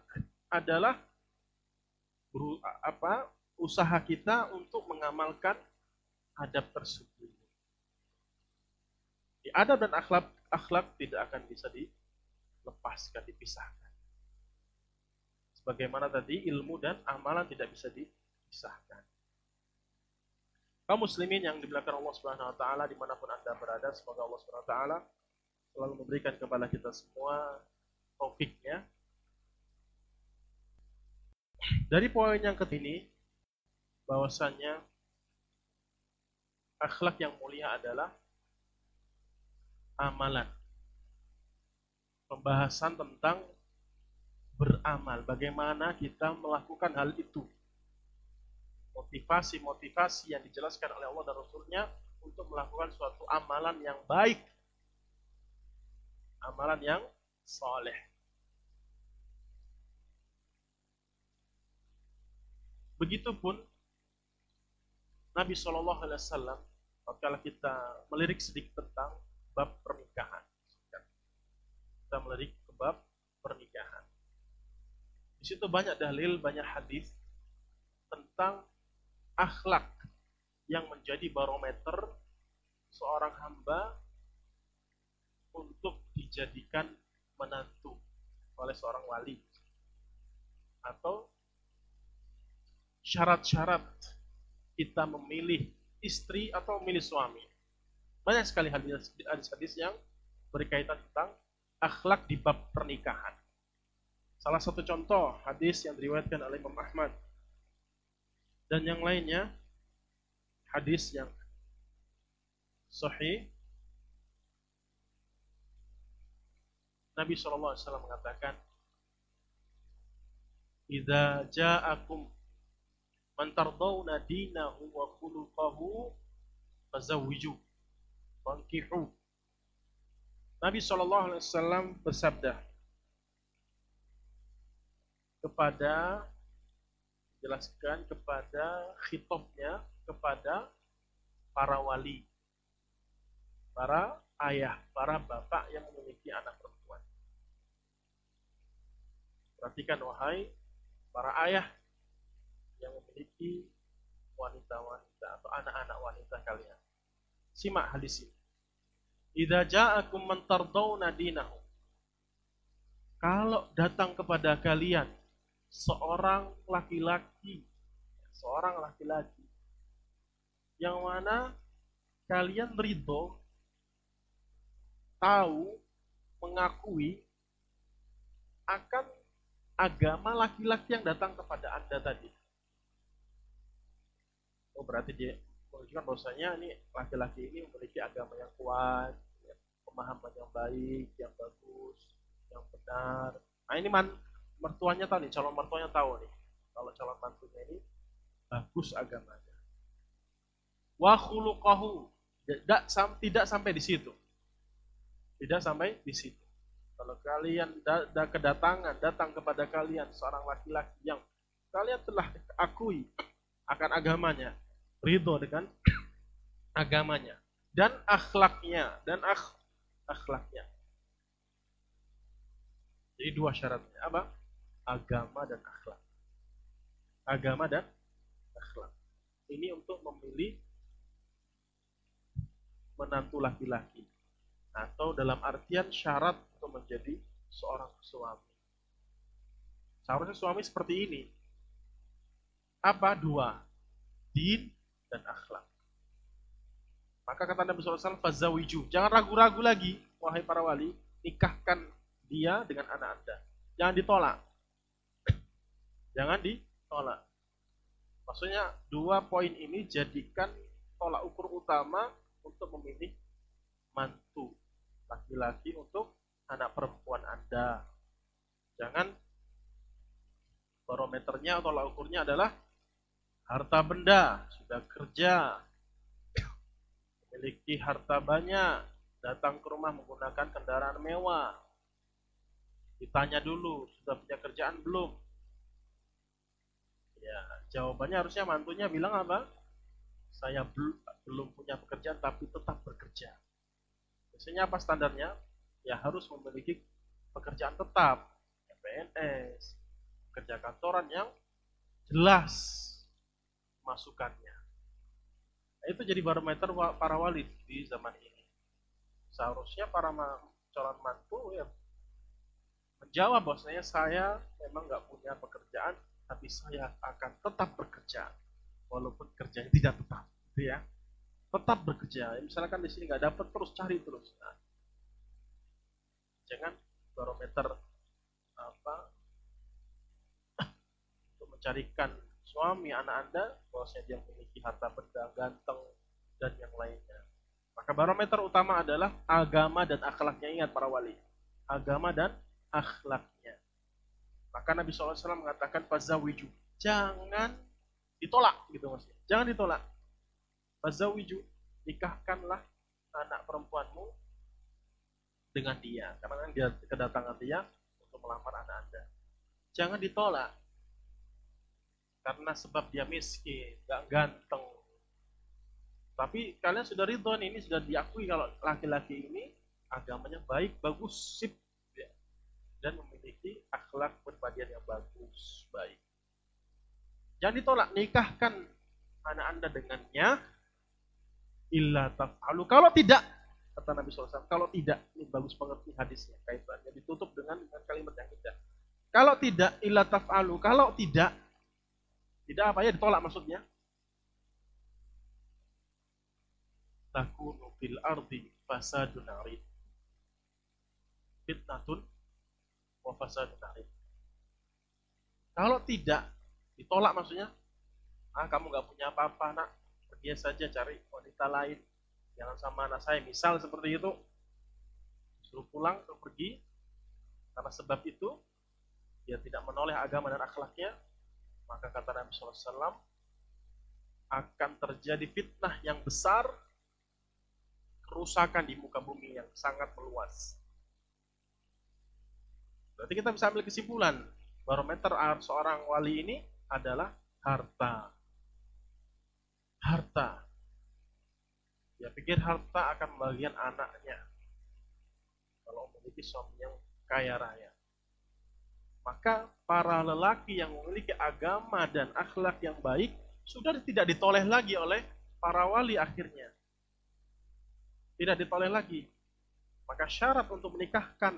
adalah usaha kita untuk mengamalkan adab tersebut. Di adab dan akhlak tidak akan bisa dilepaskan, dipisahkan. Sebagaimana tadi ilmu dan amalan tidak bisa dipisahkan. Kaum muslimin yang dimuliakan Allah Subhanahu wa taala dimanapun Anda berada, semoga Allah Subhanahu wa taala selalu memberikan kepada kita semua taufiknya. Dari poin yang ketiga, bahwasanya akhlak yang mulia adalah amalan. Pembahasan tentang beramal, bagaimana kita melakukan hal itu. Motivasi-motivasi yang dijelaskan oleh Allah dan Rasulnya untuk melakukan suatu amalan yang baik, amalan yang saleh. Begitupun Nabi SAW, kalau kita melirik sedikit tentang bab pernikahan, kita melirik ke bab pernikahan. Di situ banyak dalil, banyak hadis tentang akhlak yang menjadi barometer seorang hamba untuk dijadikan menantu oleh seorang wali, atau syarat-syarat kita memilih istri atau memilih suami. Banyak sekali hadis-hadis yang berkaitan tentang akhlak di bab pernikahan. Salah satu contoh hadis yang diriwayatkan oleh Imam Ahmad dan yang lainnya, hadis yang sahih, Nabi SAW mengatakan, "Idza ja'akum man tardawna dinahu wa khuluquhu fazawwiju wankihu." Nabi SAW bersabda jelaskan kepada khitabnya kepada para wali, para ayah, para bapak yang memiliki anak perempuan. Perhatikan wahai para ayah yang memiliki wanita-wanita atau anak-anak wanita kalian. Simak hadis ini. Idza ja'akum man tardawna dinahu. Kalau datang kepada kalian seorang laki-laki yang mana kalian ridho, tahu, mengakui akan agama laki-laki yang datang kepada Anda tadi. Oh, berarti dia menunjukkan bahwasanya ini laki-laki ini memiliki agama yang kuat, pemahaman yang baik, yang bagus, yang benar. Nah, ini mertuanya tahu nih, calon mertuanya tahu nih. Kalau calon mantunya ini bagus agamanya. Wa khuluquhu, tidak sampai di situ. Tidak sampai di situ. Kalau kalian datang kepada kalian seorang laki-laki yang kalian telah akui akan agamanya, ridho dengan agamanya dan akhlaknya akhlaknya. Jadi dua syaratnya apa? Agama dan akhlak. Agama dan akhlak. Ini untuk memilih menantu laki-laki, atau dalam artian syarat untuk menjadi seorang suami. Seharusnya suami seperti ini. Apa? Dua. Din dan akhlak. Maka kata Nabi SAW, fazawiju. Jangan ragu-ragu lagi, wahai para wali, nikahkan dia dengan anak Anda. Jangan ditolak. Jangan ditolak. Maksudnya dua poin ini jadikan tolak ukur utama untuk memilih mantu laki-laki untuk anak perempuan Anda. Jangan barometernya atau tolak ukurnya adalah harta benda, sudah kerja, memiliki harta banyak, datang ke rumah menggunakan kendaraan mewah. Ditanya dulu, sudah punya kerjaan belum? Ya, jawabannya harusnya mantunya bilang apa? Saya belum punya pekerjaan tapi tetap bekerja. Biasanya apa standarnya? Ya harus memiliki pekerjaan tetap, PNS, kerja kantoran yang jelas masukannya. Nah, itu jadi barometer para wali di zaman ini. Seharusnya para calon mantu ya menjawab bahwasanya saya memang nggak punya pekerjaan, tapi saya akan tetap bekerja walaupun kerjanya tidak tetap, gitu ya. Tetap bekerja. Misalkan di sini nggak dapat, terus cari terus. Nah, jangan barometer untuk mencarikan suami anak Anda bahwasanya dia memiliki harta benda, ganteng dan yang lainnya. Maka barometer utama adalah agama dan akhlaknya. Ingat para wali, agama dan akhlaknya. Maka Nabi SAW mengatakan fazawiju, jangan ditolak gitu maksudnya. Jangan ditolak. Fazawiju, nikahkanlah anak perempuanmu dengan dia, karena kan dia kedatangan dia untuk melamar anak Anda. Jangan ditolak karena sebab dia miskin, gak ganteng. Tapi kalian sudah ridho, ini sudah diakui kalau laki-laki ini agamanya baik, bagus, sip, ya, dan memiliki akhlak pribadian yang bagus, baik. Jangan ditolak, nikahkan anak Anda dengannya, illa taf'alu. Kalau tidak, kata Nabi SAW, kalau tidak, ini bagus banget nih hadisnya, kaitannya ditutup dengan kalimat yang tidak. Kalau tidak, illa taf'alu. Kalau tidak apa ya, ditolak maksudnya. Takunu fil ardi fasadun arid. Fitnatun wa fasadun arid. Kalau tidak, ditolak maksudnya, kamu gak punya apa-apa nak, pergi saja cari wanita lain, jangan sama anak saya, misal seperti itu, suruh pulang atau pergi, karena sebab itu dia tidak menoleh agama dan akhlaknya, maka kata Nabi SAW akan terjadi fitnah yang besar, kerusakan di muka bumi yang sangat meluas. Berarti kita bisa ambil kesimpulan, barometer seorang wali ini adalah harta. Harta. Dia pikir harta akan membagikan anaknya kalau memiliki suami yang kaya raya. Maka para lelaki yang memiliki agama dan akhlak yang baik sudah tidak ditoleh lagi oleh para wali akhirnya. tidak ditoleh lagi. Maka syarat untuk menikahkan,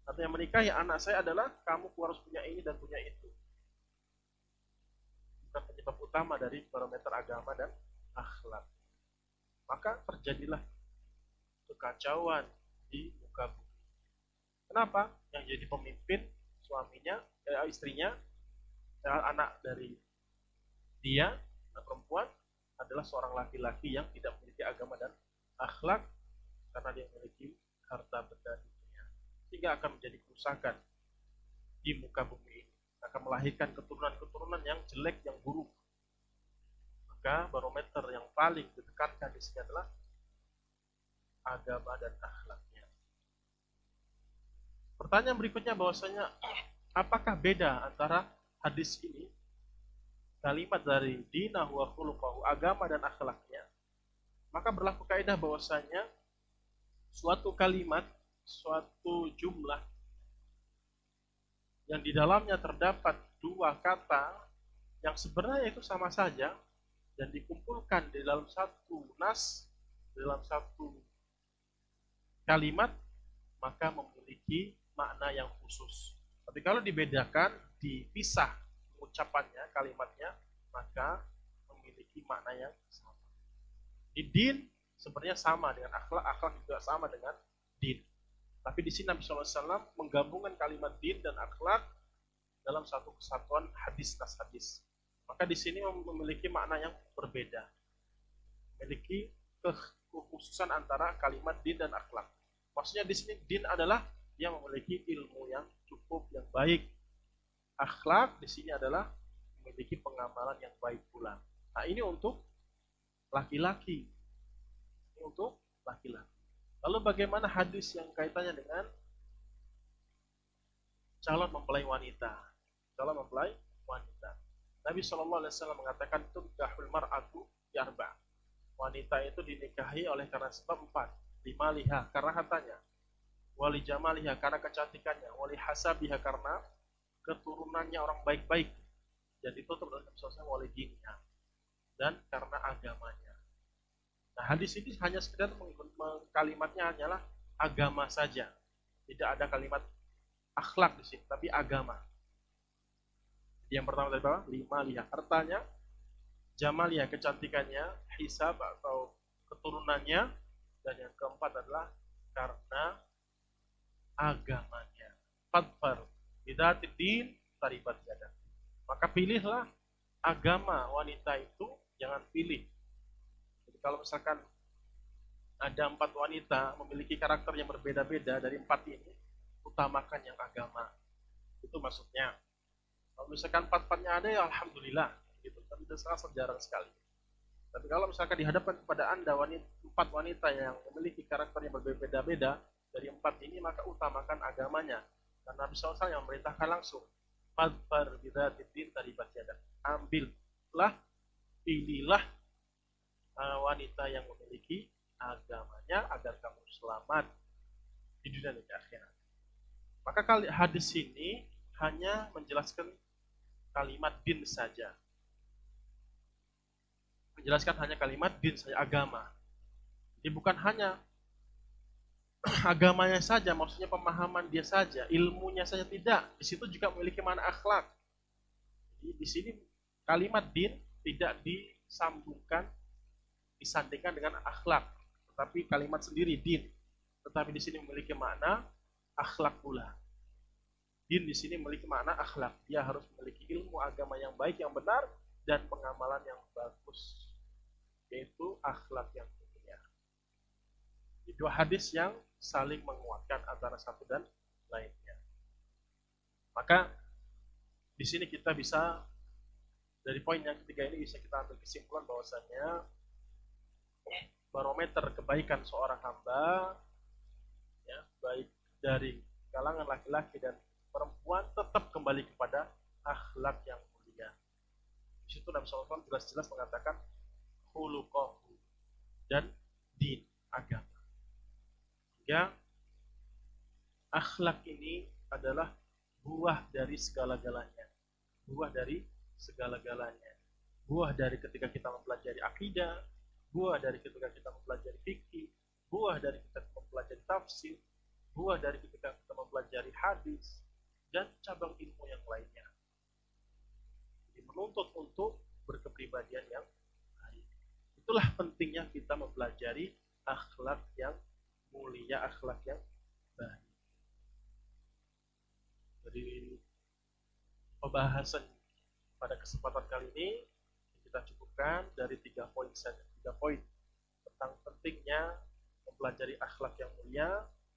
artinya menikahi anak saya adalah kamu harus punya ini dan punya itu. Bukan penyebab utama dari barometer agama dan akhlak. Maka terjadilah kekacauan di muka bumi. Kenapa? Yang jadi pemimpin suaminya, istrinya, anak dari dia, anak perempuan, adalah seorang laki-laki yang tidak memiliki agama dan akhlak karena dia memiliki harta benda dunia. Sehingga akan menjadi kerusakan di muka bumi ini. Akan melahirkan keturunan-keturunan yang jelek, yang buruk. Maka barometer yang paling ditekankan di sini adalah agama dan akhlaknya. Pertanyaan berikutnya bahwasanya apakah beda antara hadis ini, kalimat dari dinahu wa khuluquhu, agama dan akhlaknya? Maka berlaku kaidah bahwasanya suatu kalimat, suatu jumlah yang di dalamnya terdapat dua kata yang sebenarnya itu sama saja dan dikumpulkan di dalam satu nas, dalam satu kalimat, maka memiliki makna yang khusus. Tapi kalau dibedakan, dipisah ucapannya, kalimatnya, maka memiliki makna yang sama. Di din sebenarnya sama dengan akhlak, akhlak juga sama dengan din. Tapi di sini Nabi SAW menggabungkan kalimat din dan akhlak dalam satu kesatuan hadis nas hadis. Maka di sini memiliki makna yang berbeda. Memiliki kekhususan antara kalimat din dan akhlak. Maksudnya di sini din adalah dia memiliki ilmu yang cukup, yang baik. Akhlak di sini adalah memiliki pengamalan yang baik pula. Nah, ini untuk laki-laki. Ini untuk laki-laki. Lalu bagaimana hadis yang kaitannya dengan calon mempelai wanita? Calon mempelai wanita. Nabi SAW mengatakan tunkahul mar'atu bi arba'. Wanita itu dinikahi oleh karena sebab 4. Limaliha karena hartanya, wali jamaliha karena kecantikannya, wali hasabiha karena keturunannya orang baik-baik, dan ditutup oleh Nabi SAW wali dinnya, dan karena agamanya. Nah, hadis ini hanya sekedar kalimatnya hanyalah agama saja, tidak ada kalimat akhlak di sini, tapi agama. Yang pertama dari bawah, limaliha hartanya, jamaliha kecantikannya, hisab atau keturunannya, dan yang keempat adalah karena agamanya. Fadfar bidzatid din taribat yadak. Maka pilihlah agama wanita itu, jangan pilih. Jadi kalau misalkan ada 4 wanita memiliki karakter yang berbeda-beda dari 4 ini, utamakan yang agama. Itu maksudnya. Kalau misalkan 4-4-nya ada, ya alhamdulillah. Gitu. Tapi itu sangat jarang sekali. Tapi kalau misalkan dihadapkan kepada Anda 4 wanita yang memiliki karakter yang berbeda-beda dari 4 ini, maka utamakan agamanya. Karena Nabi SAW yang memerintahkan langsung, fadfar bidzatid din taribat yadak. Ambillah, pilihlah wanita yang memiliki agamanya agar kamu selamat di dunia dan di akhirat. Maka hadis ini hanya menjelaskan kalimat din saja. Menjelaskan hanya kalimat din saja, agama. Jadi bukan hanya agamanya saja, maksudnya pemahaman dia saja, ilmunya saja, tidak. Di situ juga memiliki makna akhlak. Jadi di sini kalimat din tidak disambungkan, disandingkan dengan akhlak, tetapi kalimat sendiri din. Tetapi di sini memiliki makna akhlak pula. Din di sini memiliki makna akhlak. Dia harus memiliki ilmu agama yang baik, yang benar, dan pengamalan yang bagus, yaitu akhlak yang mulia. Dua hadis yang saling menguatkan antara satu dan lainnya. Maka di sini kita bisa, dari poin yang ketiga ini bisa kita ambil kesimpulan bahwasanya barometer kebaikan seorang hamba, ya, baik dari kalangan laki-laki dan perempuan, tetap kembali kepada akhlak yang mulia. Di situ Nabi SAW jelas-jelas mengatakan khuluquhu dan din, agama. Ya, akhlak ini adalah buah dari segala-galanya. Buah dari segala-galanya. Buah dari ketika kita mempelajari akidah, buah dari ketika kita mempelajari fikih, buah dari kita mempelajari tafsir, buah dari ketika kita mempelajari hadis, dan cabang ilmu yang lainnya. Jadi menuntut untuk berkepribadian yang baik. Itulah pentingnya kita mempelajari akhlak yang mulia, akhlak yang baik. Jadi pembahasan pada kesempatan kali ini kita cukupkan dari 3 poin saja. 3 poin tentang pentingnya mempelajari akhlak yang mulia.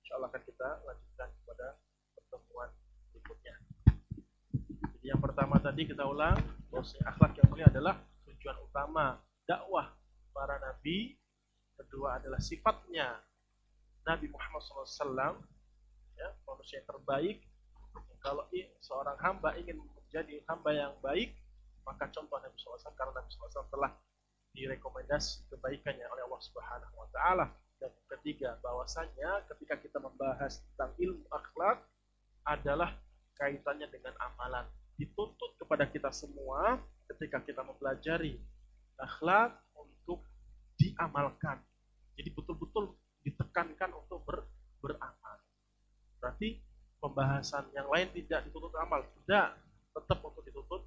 Insya Allah akan kita lanjutkan pada pertemuan berikutnya. Jadi yang pertama tadi kita ulang, bahwasanya akhlak yang mulia adalah tujuan utama dakwah para nabi. Kedua adalah sifatnya Nabi Muhammad SAW, ya, manusia yang terbaik. Kalau seorang hamba ingin menjadi hamba yang baik, maka contoh Nabi SAW, karena Nabi SAW telah direkomendasi kebaikannya oleh Allah Subhanahu Wa Taala. Dan ketiga, bahwasanya ketika kita membahas tentang ilmu akhlak adalah kaitannya dengan amalan. Dituntut kepada kita semua ketika kita mempelajari akhlak untuk diamalkan. Jadi betul-betul ditekankan untuk beramal. Berarti pembahasan yang lain tidak dituntut amal, tidak, tetap untuk dituntut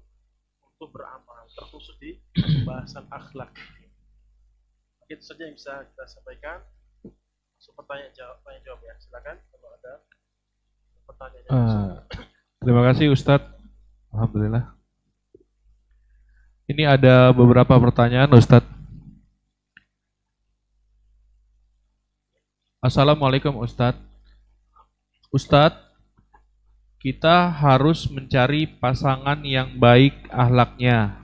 untuk beramal, terkhusus di pembahasan akhlak. Itu saja yang bisa kita sampaikan. Masuk pertanyaan jawab ya, silakan kalau ada pertanyaan. Terima kasih Ustadz. Alhamdulillah. Ini ada beberapa pertanyaan Ustadz. Assalamualaikum Ustadz. Ustadz, kita harus mencari pasangan yang baik akhlaknya.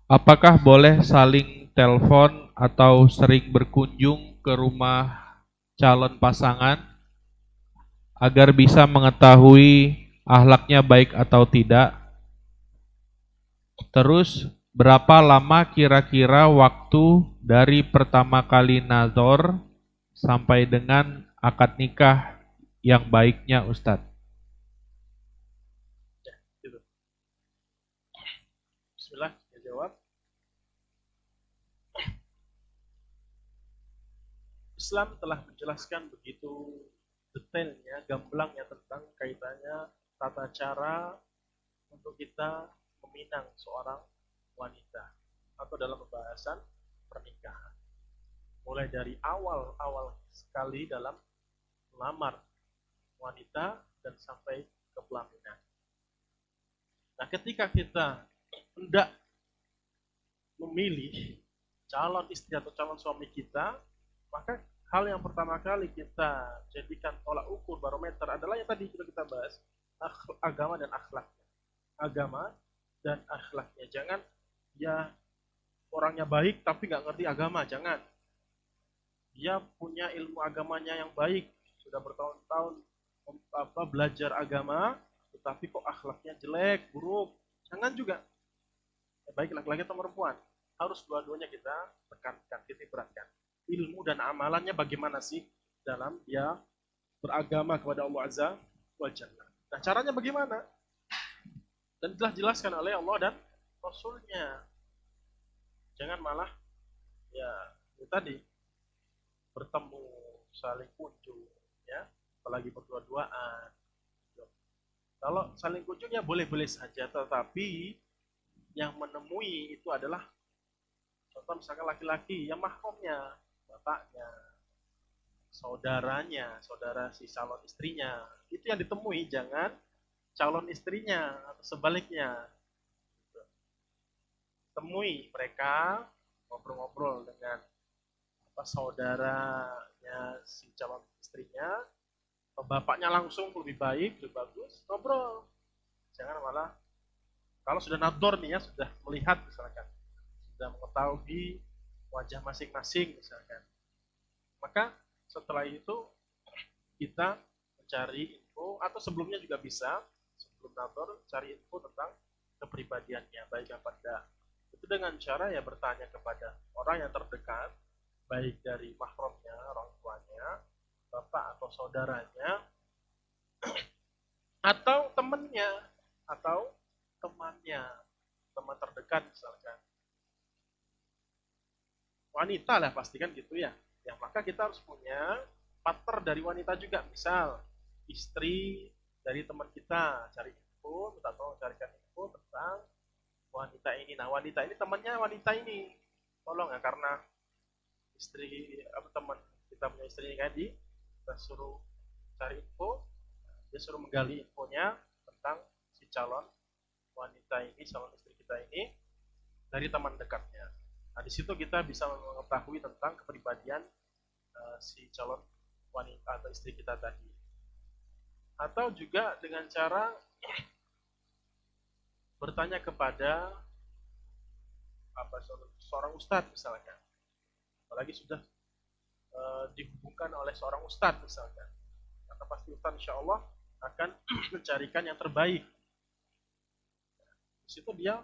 Apakah boleh saling telepon atau sering berkunjung ke rumah calon pasangan agar bisa mengetahui akhlaknya baik atau tidak? Terus, berapa lama kira-kira waktu dari pertama kali nazar sampai dengan akad nikah yang baiknya Ustadz? Bismillah, saya jawab. Islam telah menjelaskan begitu detailnya, gamblangnya tentang kaitannya tata cara untuk kita meminang seorang wanita atau dalam pembahasan pernikahan. Mulai dari awal sekali dalam melamar wanita dan sampai ke pelaminan. Nah, ketika kita hendak memilih calon istri atau calon suami kita, maka hal yang pertama kali kita jadikan tolak ukur barometer adalah yang tadi sudah kita bahas, agama dan akhlaknya. Agama dan akhlaknya. Jangan dia orangnya baik tapi nggak ngerti agama, jangan. Dia punya ilmu agamanya yang baik, sudah bertahun-tahun belajar agama, tetapi kok akhlaknya jelek, buruk. Jangan juga. Baik laki-laki atau perempuan, harus dua-duanya kita tekankan, titik beratkan. Ilmu dan amalannya bagaimana sih dalam dia beragama kepada Allah Azza wa Jalla. Nah, caranya bagaimana? Dan telah dijelaskan oleh Allah dan Rasulnya. Jangan malah ya itu tadi bertemu, saling kunjung, ya, apalagi berdua-duaan. Kalau saling kunjung ya boleh-boleh saja, tetapi yang menemui itu adalah contoh misalkan laki-laki yang mahramnya, bapaknya, saudaranya, saudara si calon istrinya, itu yang ditemui, jangan calon istrinya atau sebaliknya. Temui mereka, ngobrol-ngobrol dengan saudaranya si calon istrinya, atau bapaknya langsung lebih baik, lebih bagus, ngobrol. Jangan malah, kalau sudah nador nih ya, sudah melihat misalkan, sudah mengetahui wajah masing-masing misalkan, maka setelah itu kita mencari info, atau sebelumnya juga bisa, sebelum nador, cari info tentang kepribadiannya, baik apa tidak. Itu dengan cara ya bertanya kepada orang yang terdekat, baik dari mahramnya, orang tuanya, bapak atau saudaranya, atau temannya, atau temannya, teman terdekat misalkan. Wanita lah pastikan gitu ya. Ya, maka kita harus punya partner dari wanita juga. Misal istri dari teman kita cari info, minta tolong carikan info tentang wanita ini. Nah, wanita ini temannya wanita ini. Tolong ya, karena istri teman kita punya istri ini kan, kita suruh cari info, dia suruh menggali infonya tentang si calon wanita ini, calon istri kita ini dari teman dekatnya. Nah, di situ kita bisa mengetahui tentang kepribadian si calon wanita atau istri kita tadi. Atau juga dengan cara bertanya kepada seorang ustadz misalkan. Apalagi sudah dihubungkan oleh seorang ustadz misalkan. Maka pasti ustadz insya Allah akan mencarikan yang terbaik. Di situ dia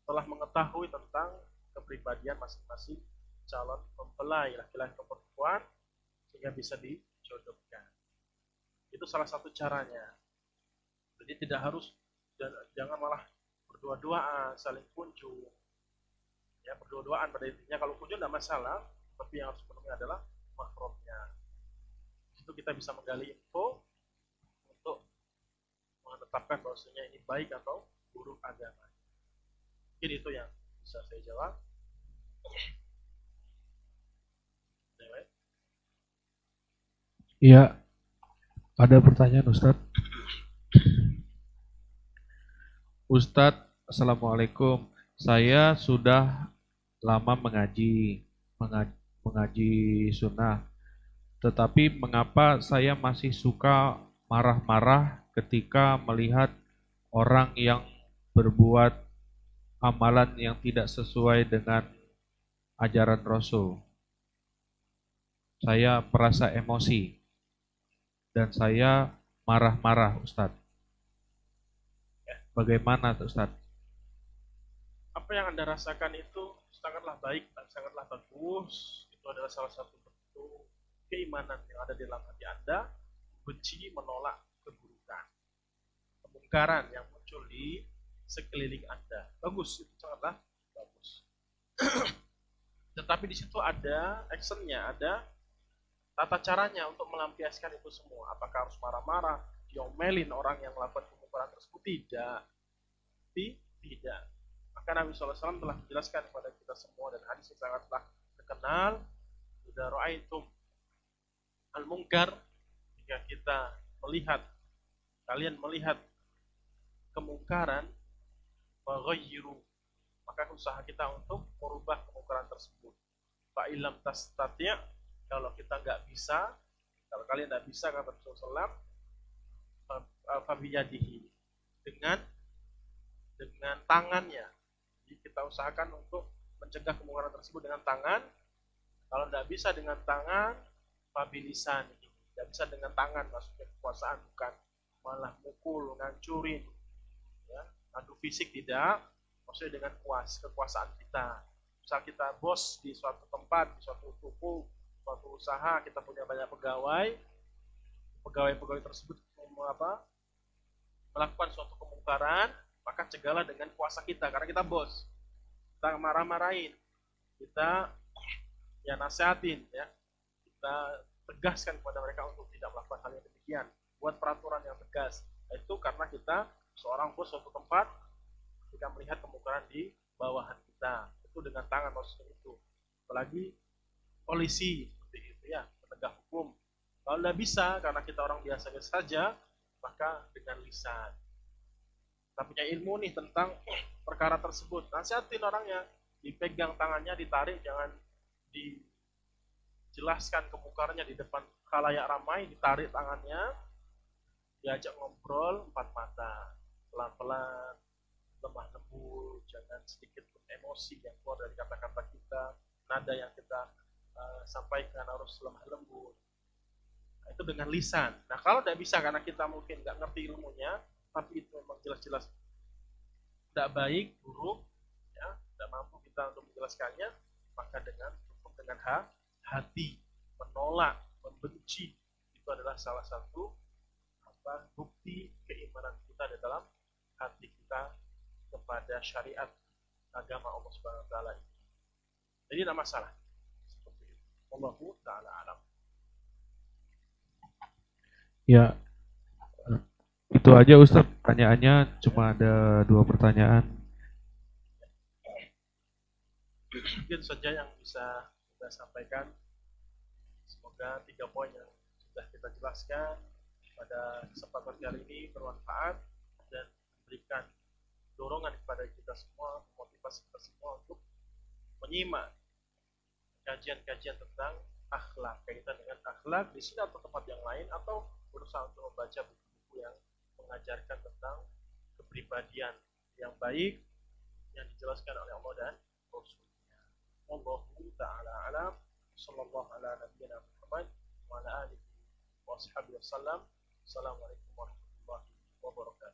telah mengetahui tentang kepribadian masing-masing calon mempelai, laki-laki atau perempuan, sehingga bisa dijodohkan. Itu salah satu caranya. Jadi tidak harus, jangan malah berdua-duaan, saling kunjung. Ya, berdua-duaan pada intinya, kalau kunjung tidak masalah, tapi yang harus penuhi adalah mahramnya. Itu kita bisa menggali info untuk menetapkan bahwasanya ini baik atau buruk agama. Mungkin itu yang bisa saya jawab. Iya, ada pertanyaan Ustadz. Ustadz, Assalamualaikum. Saya sudah lama mengaji sunnah. Tetapi mengapa saya masih suka marah-marah ketika melihat orang yang berbuat amalan yang tidak sesuai dengan ajaran Rasul? Saya merasa emosi dan saya marah-marah, Ustadz. Bagaimana, Ustadz? Apa yang Anda rasakan itu sangatlah baik dan sangatlah bagus. Itu adalah salah satu bentuk keimanan yang ada di dalam hati Anda, benci, menolak keburukan, kemungkaran yang muncul di sekeliling Anda. Bagus, itu sangatlah bagus. Tetapi di situ ada actionnya, ada tata caranya untuk melampiaskan itu semua. Apakah harus marah-marah, diomelin orang yang melakukan kemungkaran tersebut? Tidak. Tidak. Maka Nabi SAW telah menjelaskan kepada kita semua, dan hadis yang sangatlah terkenal, idza ra'aitum al-munkar, jika kita melihat, kalian melihat kemungkaran, faghayyiru, maka usaha kita untuk merubah kemungkaran tersebut. Fa illam tastati', kalau kita nggak bisa, kalau kalian nggak bisa, kata Rasulullah, fa biyadihi, dengan tangannya. Jadi kita usahakan untuk mencegah kemungkaran tersebut dengan tangan. Kalau tidak bisa dengan tangan, fabilisan. Tidak bisa dengan tangan, maksudnya kekuasaan, bukan malah mukul, ngancurin, ya, adu fisik, tidak. Maksudnya dengan kekuasaan kita. Misal kita bos di suatu tempat, di suatu toko, suatu usaha, kita punya banyak pegawai tersebut melakukan suatu kemungkaran, maka cegahlah dengan kuasa kita, karena kita bos. Kita marah-marahin, kita ya nasihatin, ya, kita tegaskan kepada mereka untuk tidak melakukan hal yang demikian, buat peraturan yang tegas. Itu karena kita seorang bos suatu tempat, ketika melihat kemungkaran di bawahan kita, itu dengan tangan maksudnya itu. Apalagi polisi seperti itu, ya, penegak hukum. Kalau tidak bisa, karena kita orang biasa-biasa saja, maka dengan lisan. Kita punya ilmu nih tentang perkara tersebut, nasihatin orangnya, dipegang tangannya, ditarik, jangan dijelaskan kemungkarannya di depan khalayak ramai, ditarik tangannya, diajak ngobrol empat mata, pelan-pelan, lemah lembut, jangan sedikit emosi yang keluar dari kata-kata kita, nada yang kita sampaikan harus lemah lembut. Nah, itu dengan lisan. Nah, kalau tidak bisa karena kita mungkin nggak ngerti ilmunya, tapi itu memang jelas-jelas tidak baik, buruk, ya, tidak mampu kita untuk menjelaskannya, maka dengan hati, menolak, membenci, itu adalah salah satu bukti keimanan kita di dalam hati kita kepada syariat agama Allah Subhanahu wa taala. Jadi tidak masalah. Seperti itu. Wallahu ta'ala alam. Ya, itu aja Ustadz. Pertanyaannya cuma ada 2 pertanyaan. Mungkin saja yang bisa kita sampaikan. Semoga 3 poin yang sudah kita jelaskan pada kesempatan kali ini bermanfaat dan memberikan dorongan kepada kita semua, motivasi kita semua untuk menyimak kajian-kajian tentang akhlak, kaitan dengan akhlak di sini atau tempat yang lain, atau berusaha untuk membaca buku-buku yang mengajarkan tentang kepribadian yang baik yang dijelaskan oleh Allah dan Rasulnya. Wallahu ta'ala alam. Sallallahu ala nabiyyina Muhammad wa ala alihi wa ashabihi wasallam. Assalamualaikum warahmatullahi wabarakatuh.